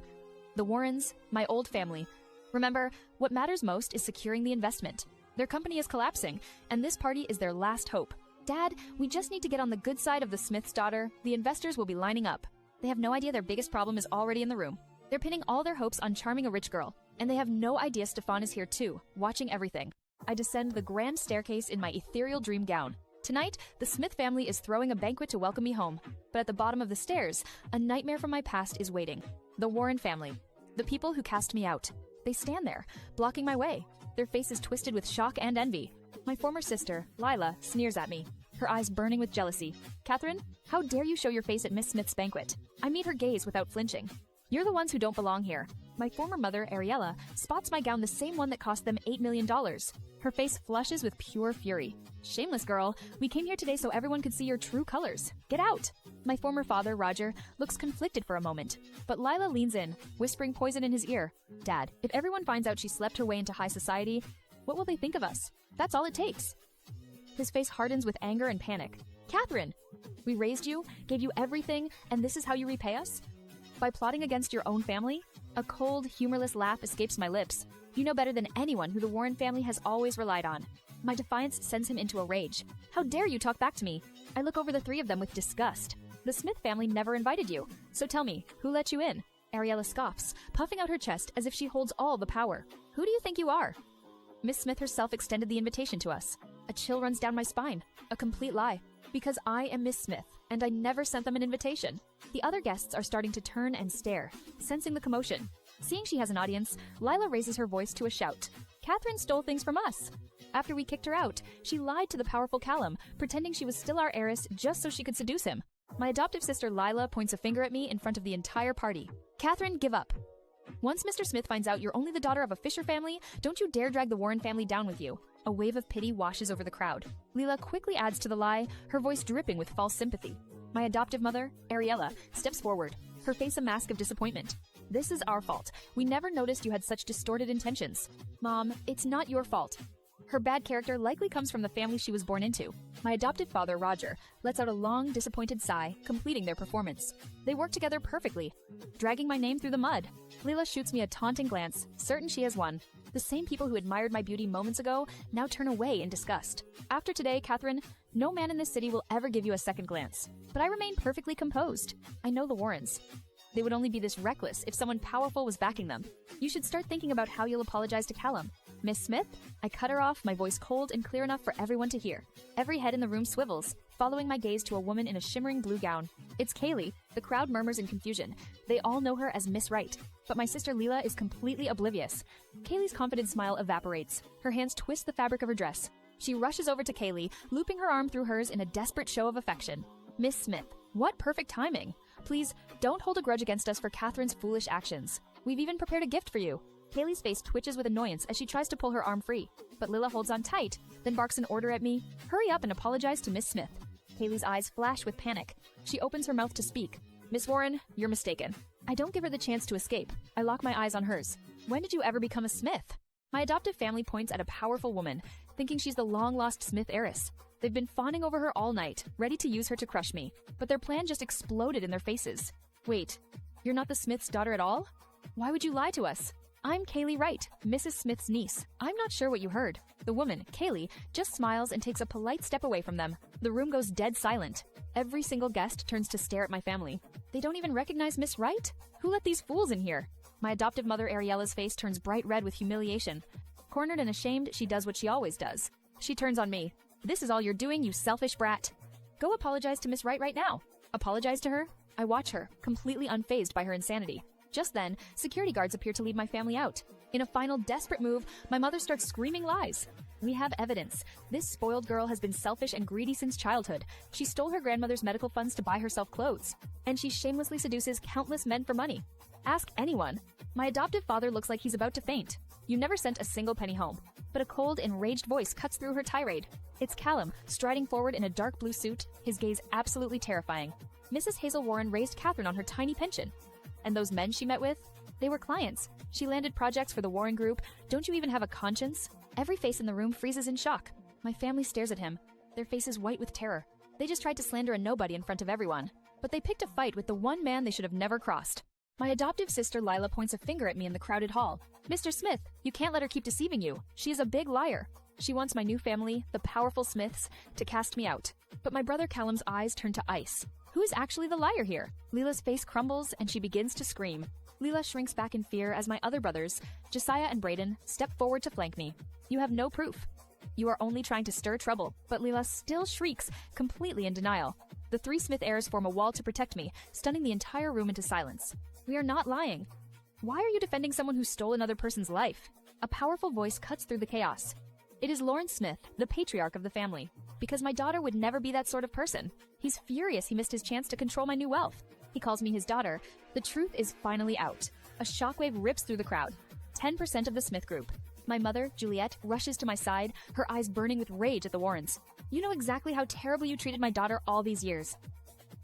The Warrens, my old family. Remember, what matters most is securing the investment. Their company is collapsing, and this party is their last hope. Dad, we just need to get on the good side of the Smith's daughter. The investors will be lining up. They have no idea their biggest problem is already in the room. They're pinning all their hopes on charming a rich girl. And they have no idea Stefan is here too, watching everything. I descend the grand staircase in my ethereal dream gown. Tonight, the Smith family is throwing a banquet to welcome me home. But at the bottom of the stairs, a nightmare from my past is waiting. The Warren family. The people who cast me out. They stand there, blocking my way. Their faces twisted with shock and envy. My former sister, Lilah, sneers at me, her eyes burning with jealousy. Katherine, how dare you show your face at Miss Smith's banquet? I meet her gaze without flinching. You're the ones who don't belong here. My former mother, Ariella, spots my gown the same one that cost them $8 million. Her face flushes with pure fury. Shameless girl, we came here today so everyone could see your true colors. Get out! My former father, Roger, looks conflicted for a moment. But Lilah leans in, whispering poison in his ear. Dad, if everyone finds out she slept her way into high society, what will they think of us? That's all it takes. His face hardens with anger and panic. Katherine! We raised you, gave you everything, and this is how you repay us? By plotting against your own family? A cold, humorless laugh escapes my lips. You know better than anyone who the Warren family has always relied on. My defiance sends him into a rage. How dare you talk back to me? I look over the three of them with disgust. The Smith family never invited you. So tell me, who let you in? Ariella scoffs, puffing out her chest as if she holds all the power. Who do you think you are? Miss Smith herself extended the invitation to us. A chill runs down my spine. A complete lie. Because I am Miss Smith, and I never sent them an invitation. The other guests are starting to turn and stare, sensing the commotion. Seeing she has an audience, Lilah raises her voice to a shout. Katherine stole things from us. After we kicked her out, she lied to the powerful Callum, pretending she was still our heiress just so she could seduce him. My adoptive sister Lilah points a finger at me in front of the entire party. Katherine, give up. Once Mr. Smith finds out you're only the daughter of a Fisher family, don't you dare drag the Warren family down with you. A wave of pity washes over the crowd. Lilah quickly adds to the lie, her voice dripping with false sympathy. My adoptive mother, Ariella, steps forward, her face a mask of disappointment. This is our fault. We never noticed you had such distorted intentions. Mom, it's not your fault. Her bad character likely comes from the family she was born into. My adoptive father, Roger, lets out a long, disappointed sigh, completing their performance. They work together perfectly, dragging my name through the mud. Lilah shoots me a taunting glance, certain she has won. The same people who admired my beauty moments ago now turn away in disgust. After today, Katherine, no man in this city will ever give you a second glance. But I remain perfectly composed. I know the Warrens. They would only be this reckless if someone powerful was backing them. You should start thinking about how you'll apologize to Callum. Miss Smith? I cut her off, my voice cold and clear enough for everyone to hear. Every head in the room swivels, following my gaze to a woman in a shimmering blue gown. It's Caylee. The crowd murmurs in confusion. They all know her as Miss Right. But my sister Lilah is completely oblivious. Caylee's confident smile evaporates. Her hands twist the fabric of her dress. She rushes over to Caylee, looping her arm through hers in a desperate show of affection. Miss Smith, what perfect timing. Please, don't hold a grudge against us for Katherine's foolish actions. We've even prepared a gift for you. Caylee's face twitches with annoyance as she tries to pull her arm free, but Lilah holds on tight, then barks an order at me. Hurry up and apologize to Miss Smith. Caylee's eyes flash with panic. She opens her mouth to speak. Miss Warren, you're mistaken. I don't give her the chance to escape. I lock my eyes on hers. When did you ever become a Smith? My adoptive family points at a powerful woman, thinking she's the long-lost Smith heiress. They've been fawning over her all night, ready to use her to crush me, but their plan just exploded in their faces. Wait, you're not the Smith's daughter at all? Why would you lie to us? I'm Caylee Wright, Mrs. Smith's niece. I'm not sure what you heard. The woman, Caylee, just smiles and takes a polite step away from them. The room goes dead silent. Every single guest turns to stare at my family. They don't even recognize Miss Wright? Who let these fools in here? My adoptive mother Ariella's face turns bright red with humiliation. Cornered and ashamed, she does what she always does. She turns on me. This is all you're doing, you selfish brat. Go apologize to Miss Wright right now. Apologize to her? I watch her, completely unfazed by her insanity. Just then, security guards appear to lead my family out. In a final desperate move, my mother starts screaming lies. We have evidence. This spoiled girl has been selfish and greedy since childhood. She stole her grandmother's medical funds to buy herself clothes. And she shamelessly seduces countless men for money. Ask anyone. My adoptive father looks like he's about to faint. You never sent a single penny home. But a cold, enraged voice cuts through her tirade. It's Callum, striding forward in a dark blue suit, his gaze absolutely terrifying. Mrs. Hazel Warren raised Katherine on her tiny pension. And those men she met with? They were clients. She landed projects for the Warren Group. Don't you even have a conscience? Every face in the room freezes in shock. My family stares at him, their faces white with terror. They just tried to slander a nobody in front of everyone. But they picked a fight with the one man they should have never crossed. My adoptive sister Lilah points a finger at me in the crowded hall. Mr. Smith, you can't let her keep deceiving you. She is a big liar. She wants my new family, the powerful Smiths, to cast me out. But my brother Callum's eyes turn to ice. Who is actually the liar here? Lilah's face crumbles and she begins to scream. Lilah shrinks back in fear as my other brothers, Josiah and Braden, step forward to flank me. You have no proof. You are only trying to stir trouble, but Lilah still shrieks, completely in denial. The three Smith heirs form a wall to protect me, stunning the entire room into silence. We are not lying. Why are you defending someone who stole another person's life? A powerful voice cuts through the chaos. It is Lawrence Smith, the patriarch of the family. Because my daughter would never be that sort of person. He's furious he missed his chance to control my new wealth. He calls me his daughter. The truth is finally out. A shockwave rips through the crowd. 10% of the Smith group. My mother, Juliette, rushes to my side, her eyes burning with rage at the Warrens. You know exactly how terribly you treated my daughter all these years.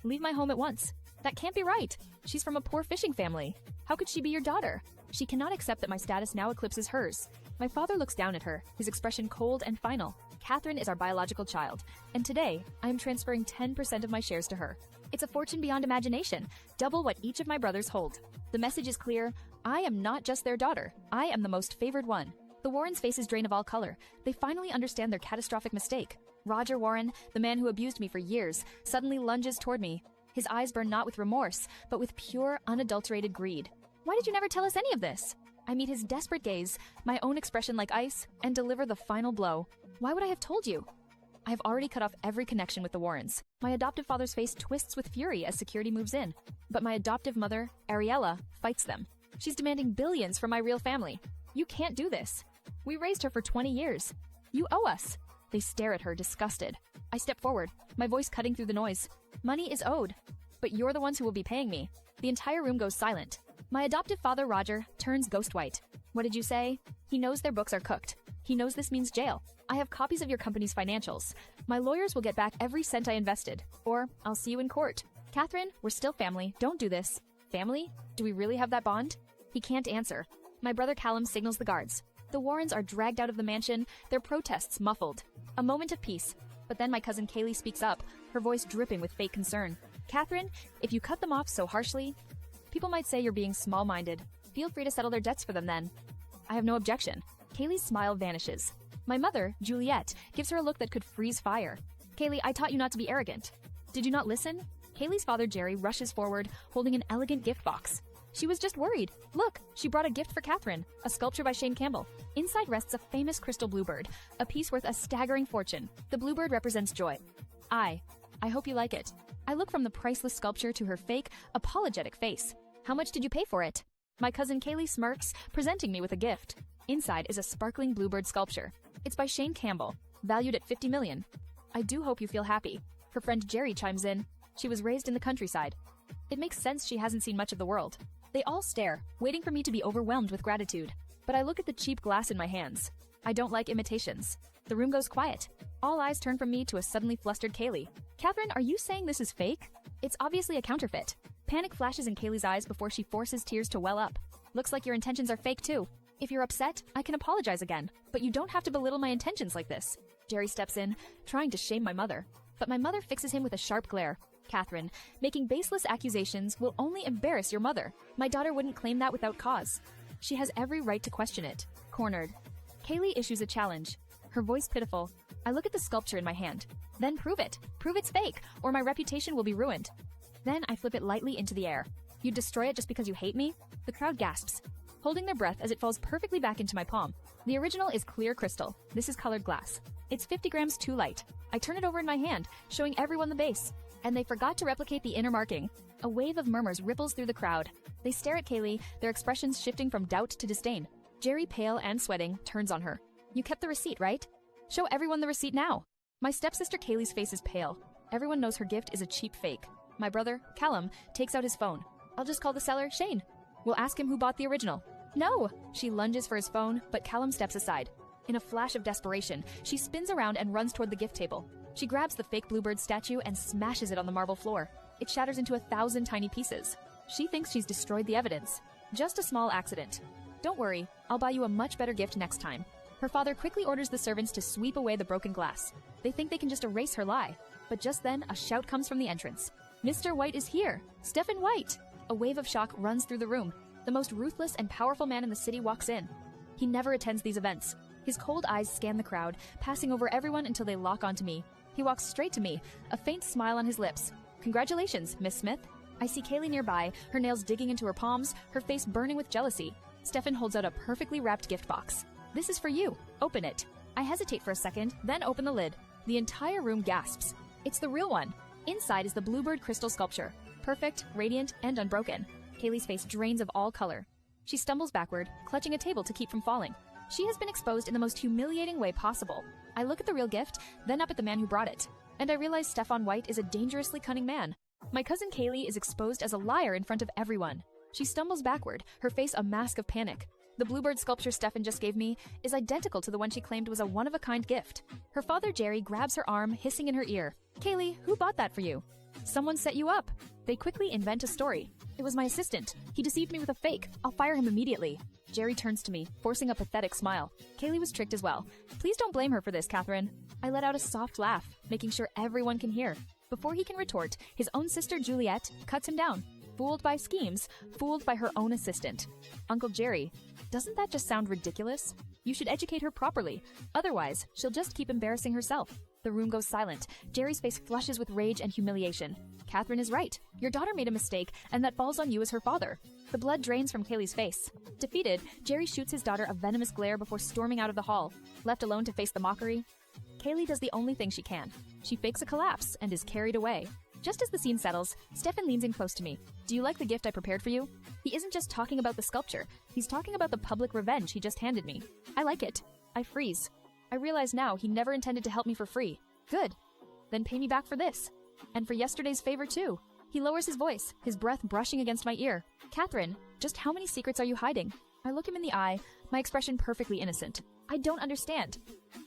Leave my home at once. That can't be right. She's from a poor fishing family. How could she be your daughter? She cannot accept that my status now eclipses hers. My father looks down at her, his expression cold and final. Katherine is our biological child, and today, I am transferring 10% of my shares to her. It's a fortune beyond imagination, double what each of my brothers hold. The message is clear. I am not just their daughter. I am the most favored one. The Warrens' faces drain of all color. They finally understand their catastrophic mistake. Roger Warren, the man who abused me for years, suddenly lunges toward me. His eyes burn not with remorse, but with pure, unadulterated greed. Why did you never tell us any of this? I meet his desperate gaze, my own expression like ice, and deliver the final blow. Why would I have told you? I have already cut off every connection with the Warrens. My adoptive father's face twists with fury as security moves in. But my adoptive mother, Ariella, fights them. She's demanding billions from my real family. You can't do this. We raised her for 20 years. You owe us. They stare at her, disgusted. I step forward, my voice cutting through the noise. Money is owed, but you're the ones who will be paying me. The entire room goes silent. My adoptive father, Roger, turns ghost white. What did you say? He knows their books are cooked. He knows this means jail. I have copies of your company's financials. My lawyers will get back every cent I invested, or I'll see you in court. Katherine, we're still family. Don't do this. Family? Do we really have that bond? He can't answer. My brother Callum signals the guards. The Warrens are dragged out of the mansion, their protests muffled. A moment of peace. But then my cousin Caylee speaks up, her voice dripping with fake concern. Katherine, if you cut them off so harshly, people might say you're being small-minded. Feel free to settle their debts for them then. I have no objection. Caylee's smile vanishes. My mother, Juliette, gives her a look that could freeze fire. Caylee, I taught you not to be arrogant. Did you not listen? Caylee's father, Jerry, rushes forward, holding an elegant gift box. She was just worried. Look, she brought a gift for Katherine, a sculpture by Shane Campbell. Inside rests a famous crystal bluebird, a piece worth a staggering fortune. The bluebird represents joy. I hope you like it. I look from the priceless sculpture to her fake, apologetic face. How much did you pay for it? My cousin Caylee smirks, presenting me with a gift. Inside is a sparkling bluebird sculpture. It's by Shane Campbell, valued at $50 million. I do hope you feel happy. Her friend Jerry chimes in. She was raised in the countryside. It makes sense she hasn't seen much of the world. They all stare, waiting for me to be overwhelmed with gratitude. But I look at the cheap glass in my hands. I don't like imitations. The room goes quiet. All eyes turn from me to a suddenly flustered Caylee. Katherine, are you saying this is fake? It's obviously a counterfeit. Panic flashes in Caylee's eyes before she forces tears to well up. Looks like your intentions are fake too. If you're upset, I can apologize again. But you don't have to belittle my intentions like this. Jerry steps in, trying to shame my mother. But my mother fixes him with a sharp glare. Katherine, making baseless accusations will only embarrass your mother. My daughter wouldn't claim that without cause. She has every right to question it. Cornered. Caylee issues a challenge. Her voice pitiful. I look at the sculpture in my hand. Then prove it. Prove it's fake, or my reputation will be ruined. Then I flip it lightly into the air. You destroy it just because you hate me? The crowd gasps, holding their breath as it falls perfectly back into my palm. The original is clear crystal. This is colored glass. It's 50 grams too light. I turn it over in my hand, showing everyone the base. And they forgot to replicate the inner marking. A wave of murmurs ripples through the crowd. They stare at Caylee, their expressions shifting from doubt to disdain. Jerry, pale and sweating, turns on her. You kept the receipt, right? Show everyone the receipt now. My stepsister Caylee's face is pale. Everyone knows her gift is a cheap fake. My brother, Callum, takes out his phone. I'll just call the seller Shane. We'll ask him who bought the original. No! She lunges for his phone, but Callum steps aside. In a flash of desperation, she spins around and runs toward the gift table. She grabs the fake bluebird statue and smashes it on the marble floor. It shatters into 1,000 tiny pieces. She thinks she's destroyed the evidence. Just a small accident. Don't worry, I'll buy you a much better gift next time. Her father quickly orders the servants to sweep away the broken glass. They think they can just erase her lie. But just then, a shout comes from the entrance. Mr. White is here! Stephen White! A wave of shock runs through the room. The most ruthless and powerful man in the city walks in. He never attends these events. His cold eyes scan the crowd, passing over everyone until they lock onto me. He walks straight to me, a faint smile on his lips. Congratulations, Miss Smith. I see Caylee nearby, her nails digging into her palms, her face burning with jealousy. Stephen holds out a perfectly wrapped gift box. This is for you. Open it. I hesitate for a second, then open the lid. The entire room gasps. It's the real one. Inside is the bluebird crystal sculpture. Perfect, radiant, and unbroken. Caylee's face drains of all color. She stumbles backward, clutching a table to keep from falling. She has been exposed in the most humiliating way possible. I look at the real gift, then up at the man who brought it. And I realize Stefan White is a dangerously cunning man. My cousin Caylee is exposed as a liar in front of everyone. She stumbles backward, her face a mask of panic. The bluebird sculpture Stefan just gave me is identical to the one she claimed was a one-of-a-kind gift. Her father Jerry grabs her arm, hissing in her ear. Caylee, who bought that for you? Someone set you up. They quickly invent a story. It was my assistant. He deceived me with a fake. I'll fire him immediately. Jerry turns to me, forcing a pathetic smile. Caylee was tricked as well. Please don't blame her for this, Katherine. I let out a soft laugh, making sure everyone can hear. Before he can retort, his own sister Juliette cuts him down. Fooled by schemes, fooled by her own assistant. Uncle Jerry, doesn't that just sound ridiculous? You should educate her properly. Otherwise, she'll just keep embarrassing herself. The room goes silent. Jerry's face flushes with rage and humiliation. Katherine is right. Your daughter made a mistake, and that falls on you as her father. The blood drains from Caylee's face. Defeated, Jerry shoots his daughter a venomous glare before storming out of the hall. Left alone to face the mockery, Caylee does the only thing she can. She fakes a collapse and is carried away. Just as the scene settles, Stefan leans in close to me. Do you like the gift I prepared for you? He isn't just talking about the sculpture. He's talking about the public revenge he just handed me. I like it. I freeze. I realize now he never intended to help me for free. Good. Then pay me back for this. And for yesterday's favor, too. He lowers his voice, his breath brushing against my ear. Katherine, just how many secrets are you hiding? I look him in the eye, my expression perfectly innocent. I don't understand.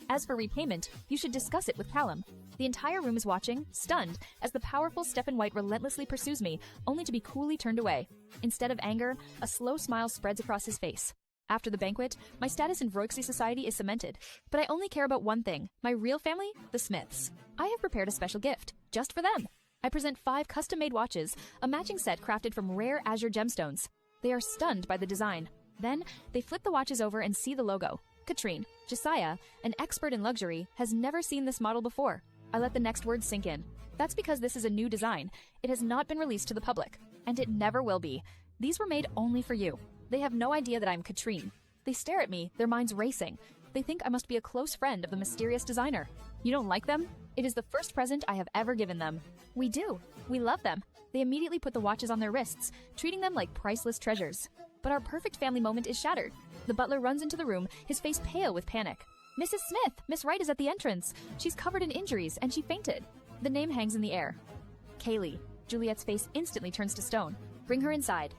As for repayment, you should discuss it with Callum. The entire room is watching, stunned, as the powerful Stefan White relentlessly pursues me, only to be coolly turned away. Instead of anger, a slow smile spreads across his face. After the banquet, my status in Vroixy society is cemented. But I only care about one thing, my real family, the Smiths. I have prepared a special gift, just for them. I present 5 custom-made watches, a matching set crafted from rare azure gemstones. They are stunned by the design. Then, they flip the watches over and see the logo. Katrine, Josiah, an expert in luxury, has never seen this model before. I let the next words sink in. That's because this is a new design. It has not been released to the public. And it never will be. These were made only for you. They have no idea that I'm Katrine. They stare at me, their minds racing. They think I must be a close friend of the mysterious designer. You don't like them? It is the first present I have ever given them. We do. We love them. They immediately put the watches on their wrists, treating them like priceless treasures. But our perfect family moment is shattered. The butler runs into the room, his face pale with panic. Mrs. Smith! Miss Wright is at the entrance. She's covered in injuries, and she fainted. The name hangs in the air. Caylee. Juliette's face instantly turns to stone. Bring her inside.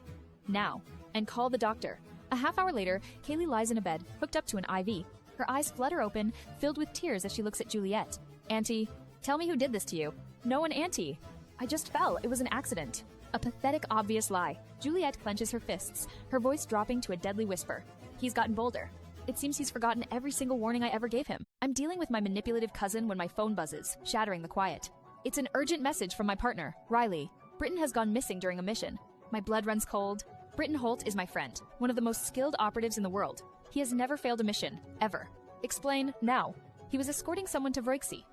Now. And call the doctor. A half hour later, Caylee lies in a bed, hooked up to an IV. Her eyes flutter open, filled with tears as she looks at Juliette. Auntie, tell me who did this to you. No one, Auntie. I just fell. It was an accident. A pathetic, obvious lie. Juliette clenches her fists, her voice dropping to a deadly whisper. He's gotten bolder. It seems he's forgotten every single warning I ever gave him. I'm dealing with my manipulative cousin when my phone buzzes, shattering the quiet. It's an urgent message from my partner, Riley. Britton has gone missing during a mission. My blood runs cold. Britton Holt is my friend, one of the most skilled operatives in the world. He has never failed a mission, ever. Explain, now. He was escorting someone to Vroixy.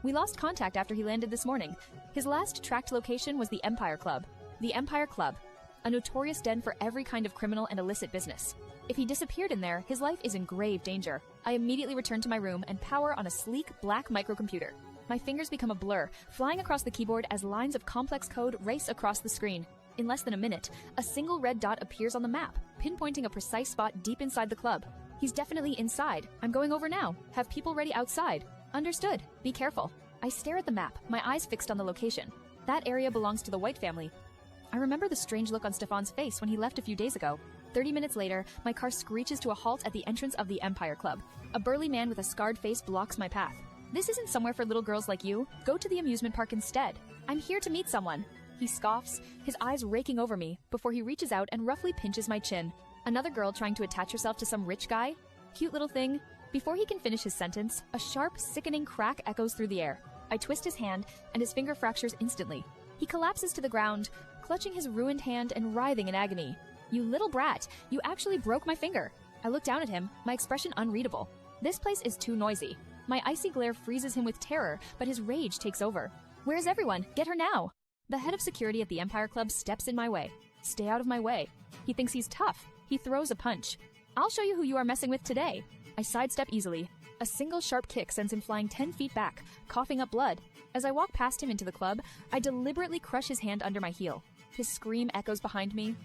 We lost contact after he landed this morning. His last tracked location was the Empire Club. The Empire Club, a notorious den for every kind of criminal and illicit business. If he disappeared in there, his life is in grave danger. I immediately return to my room and power on a sleek black microcomputer. My fingers become a blur, flying across the keyboard as lines of complex code race across the screen. In less than a minute, a single red dot appears on the map, pinpointing a precise spot deep inside the club. He's definitely inside. I'm going over now. Have people ready outside. Understood. Be careful. I stare at the map, my eyes fixed on the location. That area belongs to the White family. I remember the strange look on Stefan's face when he left a few days ago. 30 minutes later, my car screeches to a halt at the entrance of the Empire Club. A burly man with a scarred face blocks my path. This isn't somewhere for little girls like you. Go to the amusement park instead. I'm here to meet someone. He scoffs, his eyes raking over me, before he reaches out and roughly pinches my chin. Another girl trying to attach herself to some rich guy? Cute little thing. Before he can finish his sentence, a sharp, sickening crack echoes through the air. I twist his hand, and his finger fractures instantly. He collapses to the ground, clutching his ruined hand and writhing in agony. You little brat, you actually broke my finger. I look down at him, my expression unreadable. This place is too noisy. My icy glare freezes him with terror, but his rage takes over. Where's everyone? Get her now! The head of security at the Empire Club steps in my way. Stay out of my way. He thinks he's tough. He throws a punch. I'll show you who you are messing with today. I sidestep easily. A single sharp kick sends him flying 10 feet back, coughing up blood. As I walk past him into the club, I deliberately crush his hand under my heel. His scream echoes behind me,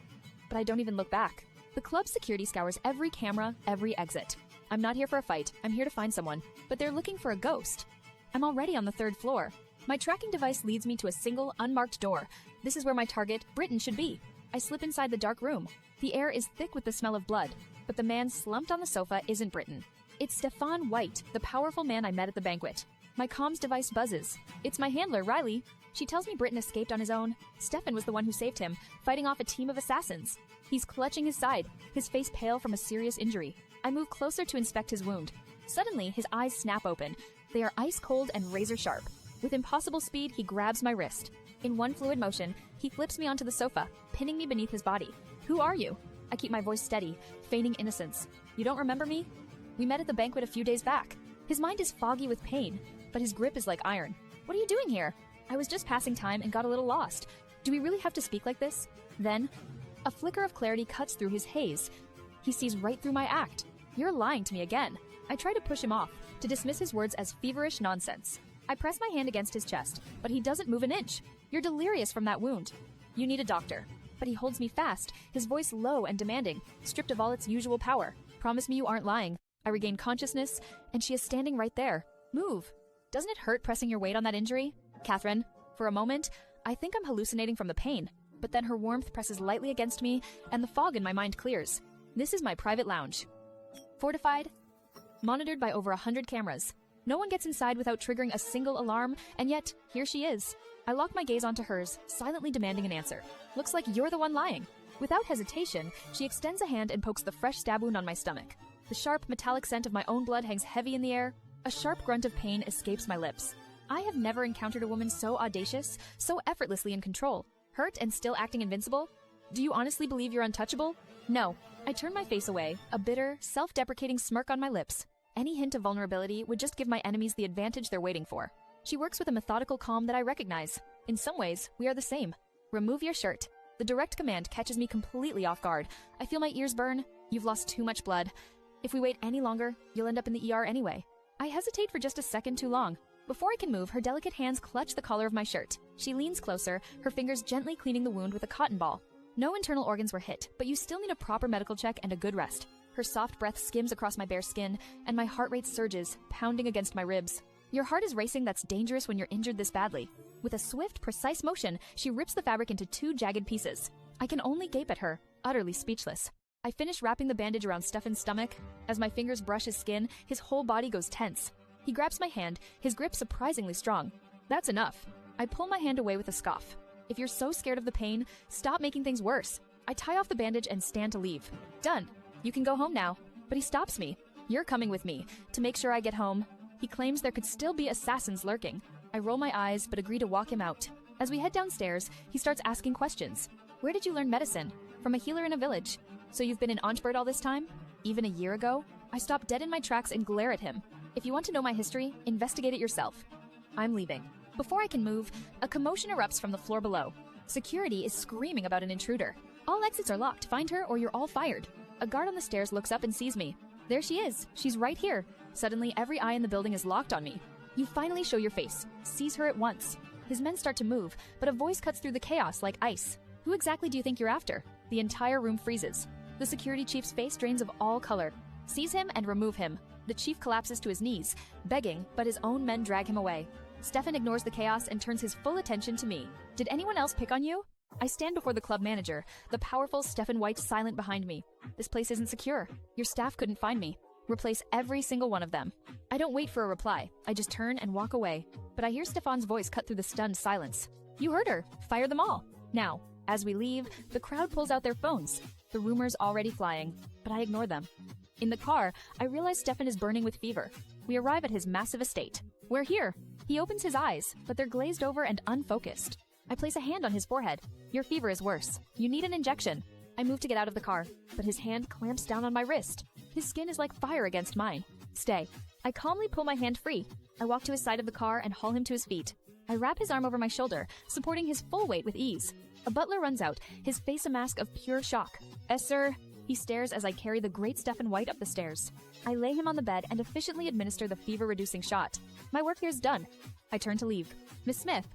but I don't even look back. The club security scours every camera, every exit. I'm not here for a fight. I'm here to find someone, but they're looking for a ghost. I'm already on the 3rd floor. My tracking device leads me to a single, unmarked door. This is where my target, Britain, should be. I slip inside the dark room. The air is thick with the smell of blood, but the man slumped on the sofa isn't Britain. It's Stefan White, the powerful man I met at the banquet. My comms device buzzes. It's my handler, Riley. She tells me Britain escaped on his own. Stefan was the one who saved him, fighting off a team of assassins. He's clutching his side, his face pale from a serious injury. I move closer to inspect his wound. Suddenly, his eyes snap open. They are ice cold and razor sharp. With impossible speed, he grabs my wrist. In one fluid motion, he flips me onto the sofa, pinning me beneath his body. Who are you? I keep my voice steady, feigning innocence. You don't remember me? We met at the banquet a few days back. His mind is foggy with pain, but his grip is like iron. What are you doing here? I was just passing time and got a little lost. Do we really have to speak like this? Then, a flicker of clarity cuts through his haze. He sees right through my act. You're lying to me again. I try to push him off, to dismiss his words as feverish nonsense. I press my hand against his chest, but he doesn't move an inch. You're delirious from that wound. You need a doctor. But he holds me fast, his voice low and demanding, stripped of all its usual power. Promise me you aren't lying. I regain consciousness, and she is standing right there. Move. Doesn't it hurt pressing your weight on that injury? Katherine, for a moment, I think I'm hallucinating from the pain, but then her warmth presses lightly against me, and the fog in my mind clears. This is my private lounge. Fortified, monitored by over 100 cameras. No one gets inside without triggering a single alarm, and yet, here she is. I lock my gaze onto hers, silently demanding an answer. Looks like you're the one lying. Without hesitation, she extends a hand and pokes the fresh stab wound on my stomach. The sharp, metallic scent of my own blood hangs heavy in the air. A sharp grunt of pain escapes my lips. I have never encountered a woman so audacious, so effortlessly in control. Hurt and still acting invincible? Do you honestly believe you're untouchable? No. I turn my face away, a bitter, self-deprecating smirk on my lips. Any hint of vulnerability would just give my enemies the advantage they're waiting for. She works with a methodical calm that I recognize. In some ways, we are the same. Remove your shirt. The direct command catches me completely off guard. I feel my ears burn. You've lost too much blood. If we wait any longer, you'll end up in the ER anyway. I hesitate for just a second too long. Before I can move, her delicate hands clutch the collar of my shirt. She leans closer, her fingers gently cleaning the wound with a cotton ball. No internal organs were hit, but you still need a proper medical check and a good rest. Her soft breath skims across my bare skin, and my heart rate surges, pounding against my ribs. Your heart is racing. That's dangerous when you're injured this badly. With a swift, precise motion, she rips the fabric into 2 jagged pieces. I can only gape at her, utterly speechless. I finish wrapping the bandage around Stefan's stomach. As my fingers brush his skin, his whole body goes tense. He grabs my hand, his grip surprisingly strong. That's enough. I pull my hand away with a scoff. If you're so scared of the pain, stop making things worse. I tie off the bandage and stand to leave. Done. You can go home now. But he stops me. You're coming with me, to make sure I get home. He claims there could still be assassins lurking. I roll my eyes, but agree to walk him out. As we head downstairs, he starts asking questions. Where did you learn medicine? From a healer in a village. So you've been in Antwerp all this time? Even a year ago? I stop dead in my tracks and glare at him. If you want to know my history, investigate it yourself. I'm leaving. Before I can move, a commotion erupts from the floor below. Security is screaming about an intruder. All exits are locked. Find her or you're all fired. A guard on the stairs looks up and sees me. There she is. She's right here. Suddenly, every eye in the building is locked on me. You finally show your face. Seize her at once. His men start to move, but a voice cuts through the chaos like ice. Who exactly do you think you're after? The entire room freezes. The security chief's face drains of all color. Seize him and remove him. The chief collapses to his knees, begging, but his own men drag him away. Stefan ignores the chaos and turns his full attention to me. Did anyone else pick on you? I stand before the club manager, the powerful Stefan White silent behind me. This place isn't secure. Your staff couldn't find me. Replace every single one of them. I don't wait for a reply. I just turn and walk away. But I hear Stefan's voice cut through the stunned silence. You heard her. Fire them all. Now, as we leave, the crowd pulls out their phones. The rumors already flying, but I ignore them. In the car, I realize Stefan is burning with fever. We arrive at his massive estate. We're here. He opens his eyes, but they're glazed over and unfocused. I place a hand on his forehead. Your fever is worse. You need an injection. I move to get out of the car, but his hand clamps down on my wrist. His skin is like fire against mine. Stay. I calmly pull my hand free. I walk to his side of the car and haul him to his feet. I wrap his arm over my shoulder, supporting his full weight with ease. A butler runs out, his face a mask of pure shock. Sir. He stares as I carry the great Stefan White up the stairs. I lay him on the bed and efficiently administer the fever-reducing shot. My work here is done. I turn to leave. Miss Smith,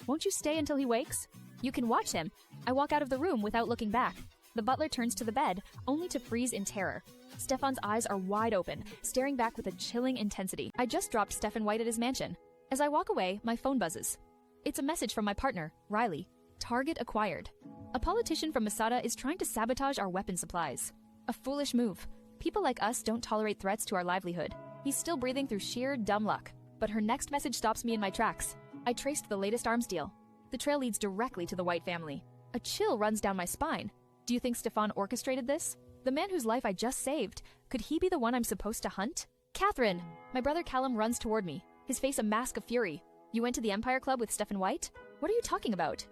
won't you stay until he wakes? You can watch him. I walk out of the room without looking back. The butler turns to the bed, only to freeze in terror. Stefan's eyes are wide open, staring back with a chilling intensity. I just dropped Stefan White at his mansion. As I walk away, my phone buzzes. It's a message from my partner, Riley. Target acquired. A politician from Masada is trying to sabotage our weapon supplies. A foolish move. People like us don't tolerate threats to our livelihood. He's still breathing through sheer dumb luck. But her next message stops me in my tracks. I traced the latest arms deal. The trail leads directly to the White family. A chill runs down my spine. Do you think Stefan orchestrated this? The man whose life I just saved. Could he be the one I'm supposed to hunt? Katherine! My brother Callum runs toward me, his face a mask of fury. You went to the Empire Club with Stefan White? What are you talking about?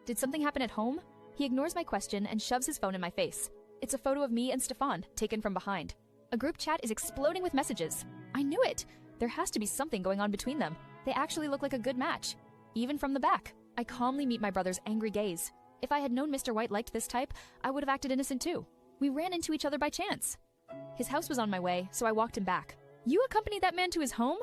Did something happen at home? He ignores my question and shoves his phone in my face. It's a photo of me and Stefan, taken from behind. A group chat is exploding with messages. I knew it! There has to be something going on between them. They actually look like a good match. Even from the back. I calmly meet my brother's angry gaze. If I had known Mr. White liked this type, I would have acted innocent too. We ran into each other by chance. His house was on my way, so I walked him back. You accompanied that man to his home?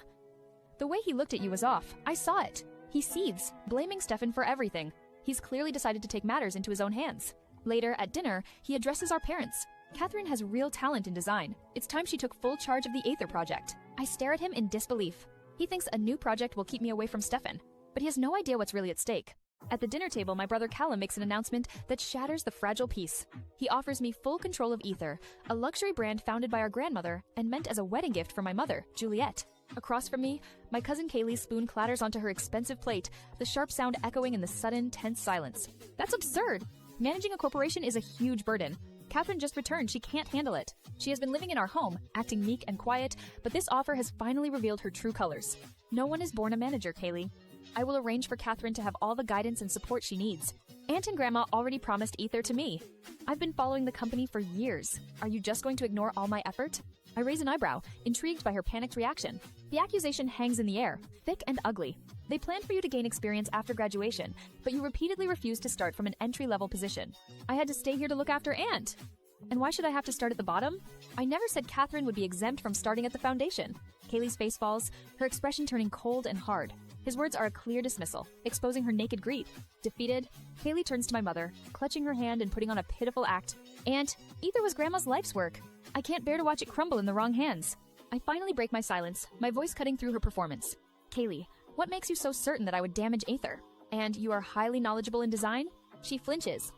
The way he looked at you was off. I saw it. He seethes, blaming Stefan for everything. He's clearly decided to take matters into his own hands. Later, at dinner, he addresses our parents. Katherine has real talent in design. It's time she took full charge of the Aether project. I stare at him in disbelief. He thinks a new project will keep me away from Stefan, but he has no idea what's really at stake. At the dinner table, my brother Callum makes an announcement that shatters the fragile peace. He offers me full control of Aether, a luxury brand founded by our grandmother and meant as a wedding gift for my mother, Juliette. Across from me, my cousin Caylee's spoon clatters onto her expensive plate, the sharp sound echoing in the sudden, tense silence. That's absurd! Managing a corporation is a huge burden. Katherine just returned. She can't handle it. She has been living in our home, acting meek and quiet, but this offer has finally revealed her true colors. No one is born a manager, Caylee. I will arrange for Katherine to have all the guidance and support she needs. Aunt and Grandma already promised Aether to me. I've been following the company for years. Are you just going to ignore all my effort? I raise an eyebrow, intrigued by her panicked reaction. The accusation hangs in the air, thick and ugly. They planned for you to gain experience after graduation, but you repeatedly refused to start from an entry-level position. I had to stay here to look after Aunt. And why should I have to start at the bottom? I never said Katherine would be exempt from starting at the foundation. Caylee's face falls, her expression turning cold and hard. His words are a clear dismissal, exposing her naked greed. Defeated, Caylee turns to my mother, clutching her hand and putting on a pitiful act. Aunt, Aether was Grandma's life's work. I can't bear to watch it crumble in the wrong hands. I finally break my silence, my voice cutting through her performance. Caylee, what makes you so certain that I would damage Aether? And you are highly knowledgeable in design? She flinches,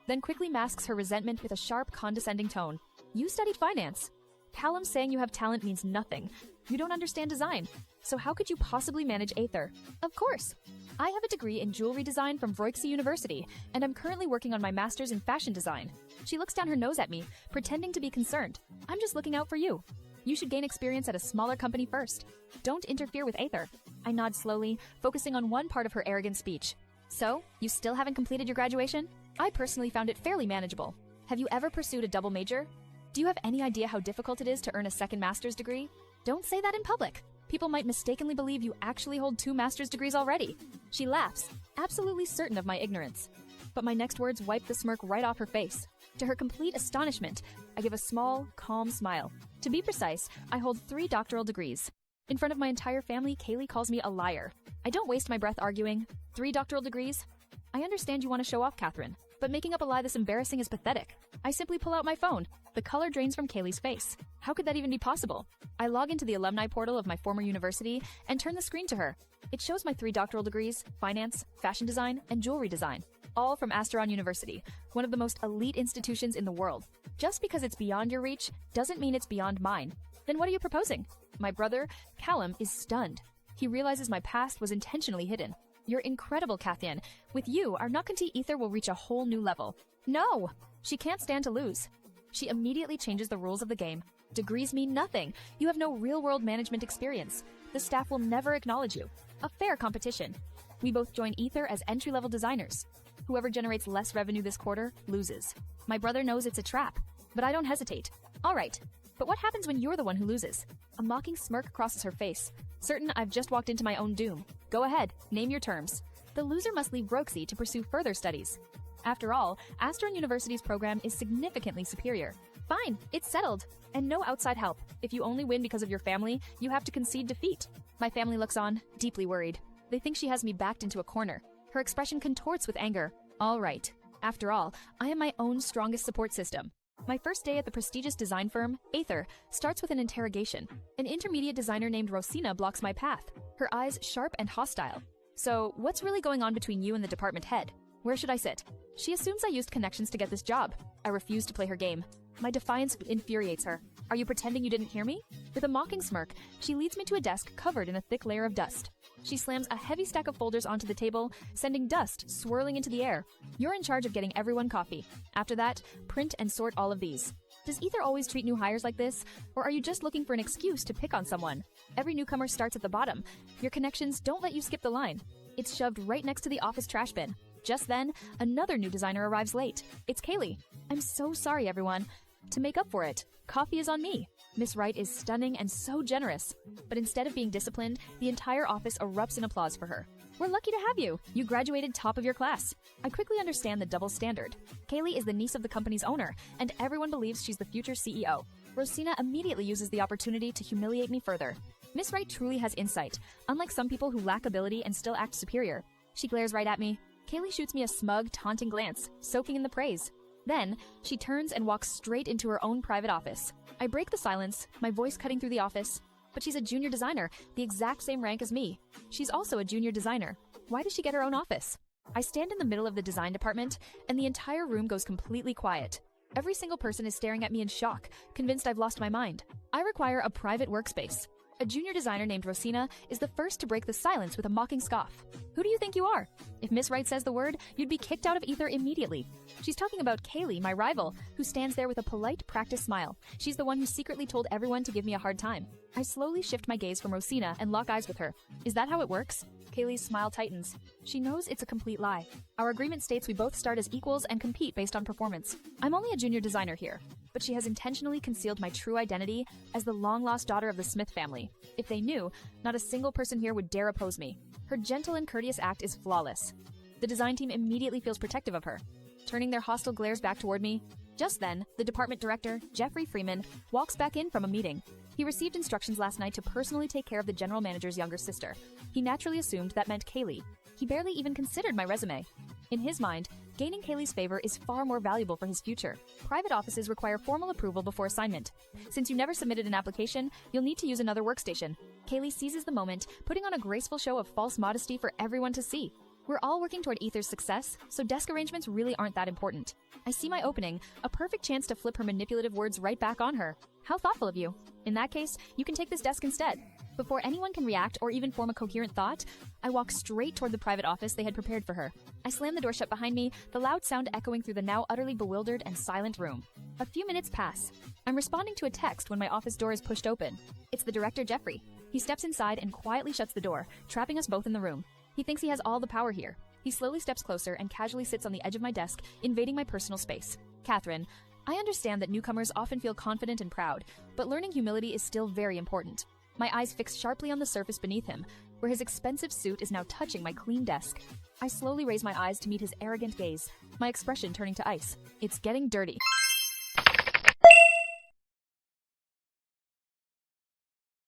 then quickly masks her resentment with a sharp, condescending tone. You studied finance. Callum saying you have talent means nothing. You don't understand design. So how could you possibly manage Aether? Of course. I have a degree in jewelry design from Vroixie University, and I'm currently working on my master's in fashion design. She looks down her nose at me, pretending to be concerned. I'm just looking out for you. You should gain experience at a smaller company first. Don't interfere with Aether. I nod slowly, focusing on one part of her arrogant speech. So, you still haven't completed your graduation? I personally found it fairly manageable. Have you ever pursued a double major? Do you have any idea how difficult it is to earn a second master's degree? Don't say that in public. People might mistakenly believe you actually hold 2 master's degrees already. She laughs, absolutely certain of my ignorance. But my next words wipe the smirk right off her face. To her complete astonishment, I give a small, calm smile. To be precise, I hold 3 doctoral degrees. In front of my entire family, Caylee calls me a liar. I don't waste my breath arguing. 3 doctoral degrees? I understand you want to show off, Katherine, but making up a lie this embarrassing is pathetic. I simply pull out my phone. The color drains from Caylee's face. How could that even be possible? I log into the alumni portal of my former university and turn the screen to her. It shows my 3 doctoral degrees, finance, fashion design, and jewelry design, all from Asteron University, one of the most elite institutions in the world. Just because it's beyond your reach doesn't mean it's beyond mine. Then what are you proposing? My brother, Callum, is stunned. He realizes my past was intentionally hidden. You're incredible, Katherine. With you, our Nukkanti Aether will reach a whole new level. No! She can't stand to lose. She immediately changes the rules of the game. Degrees mean nothing. You have no real-world management experience. The staff will never acknowledge you. A fair competition. We both join Aether as entry-level designers. Whoever generates less revenue this quarter loses. My brother knows it's a trap, but I don't hesitate. All right, but what happens when you're the one who loses? A mocking smirk crosses her face, certain I've just walked into my own doom. Go ahead, name your terms. The loser must leave Roxy to pursue further studies. After all, Asteron University's program is significantly superior. Fine, it's settled. And no outside help. If you only win because of your family, you have to concede defeat. My family looks on, deeply worried. They think she has me backed into a corner. Her expression contorts with anger. All right. After all, I am my own strongest support system. My first day at the prestigious design firm, Aether, starts with an interrogation. An intermediate designer named Rosina blocks my path, her eyes sharp and hostile. So, what's really going on between you and the department head? Where should I sit? She assumes I used connections to get this job. I refuse to play her game. My defiance infuriates her. Are you pretending you didn't hear me? With a mocking smirk, she leads me to a desk covered in a thick layer of dust. She slams a heavy stack of folders onto the table, sending dust swirling into the air. You're in charge of getting everyone coffee. After that, print and sort all of these. Does Aether always treat new hires like this, or are you just looking for an excuse to pick on someone? Every newcomer starts at the bottom. Your connections don't let you skip the line. It's shoved right next to the office trash bin. Just then, another new designer arrives late. It's Caylee. I'm so sorry, everyone. To make up for it, coffee is on me. Miss Wright is stunning and so generous. But instead of being disciplined, the entire office erupts in applause for her. We're lucky to have you. You graduated top of your class. I quickly understand the double standard. Caylee is the niece of the company's owner, and everyone believes she's the future CEO. Rosina immediately uses the opportunity to humiliate me further. Miss Wright truly has insight, unlike some people who lack ability and still act superior. She glares right at me. Caylee shoots me a smug, taunting glance, soaking in the praise. Then, she turns and walks straight into her own private office. I break the silence, my voice cutting through the office. But she's a junior designer, the exact same rank as me. She's also a junior designer. Why does she get her own office? I stand in the middle of the design department, and the entire room goes completely quiet. Every single person is staring at me in shock, convinced I've lost my mind. I require a private workspace. A junior designer named Rosina is the first to break the silence with a mocking scoff. Who do you think you are? If Miss Wright says the word, you'd be kicked out of Aether immediately. She's talking about Caylee, my rival, who stands there with a polite, practiced smile. She's the one who secretly told everyone to give me a hard time. I slowly shift my gaze from Rosina and lock eyes with her. Is that how it works? Caylee's smile tightens. She knows it's a complete lie. Our agreement states we both start as equals and compete based on performance. I'm only a junior designer here, but she has intentionally concealed my true identity as the long-lost daughter of the Smith family. If they knew, not a single person here would dare oppose me. Her gentle and courteous act is flawless. The design team immediately feels protective of her, turning their hostile glares back toward me. Just then, the department director, Jeffrey Freeman, walks back in from a meeting. He received instructions last night to personally take care of the general manager's younger sister. He naturally assumed that meant Caylee. He barely even considered my resume. In his mind, gaining Caylee's favor is far more valuable for his future. Private offices require formal approval before assignment. Since you never submitted an application, you'll need to use another workstation. Caylee seizes the moment, putting on a graceful show of false modesty for everyone to see. We're all working toward Aether's success, so desk arrangements really aren't that important. I see my opening, a perfect chance to flip her manipulative words right back on her. How thoughtful of you. In that case, you can take this desk instead. Before anyone can react or even form a coherent thought, I walk straight toward the private office they had prepared for her. I slam the door shut behind me, the loud sound echoing through the now utterly bewildered and silent room. A few minutes pass. I'm responding to a text when my office door is pushed open. It's the director, Jeffrey. He steps inside and quietly shuts the door, trapping us both in the room. He thinks he has all the power here. He slowly steps closer and casually sits on the edge of my desk, invading my personal space. Katherine, I understand that newcomers often feel confident and proud, but learning humility is still very important. My eyes fix sharply on the surface beneath him, where his expensive suit is now touching my clean desk. I slowly raise my eyes to meet his arrogant gaze, my expression turning to ice. It's getting dirty.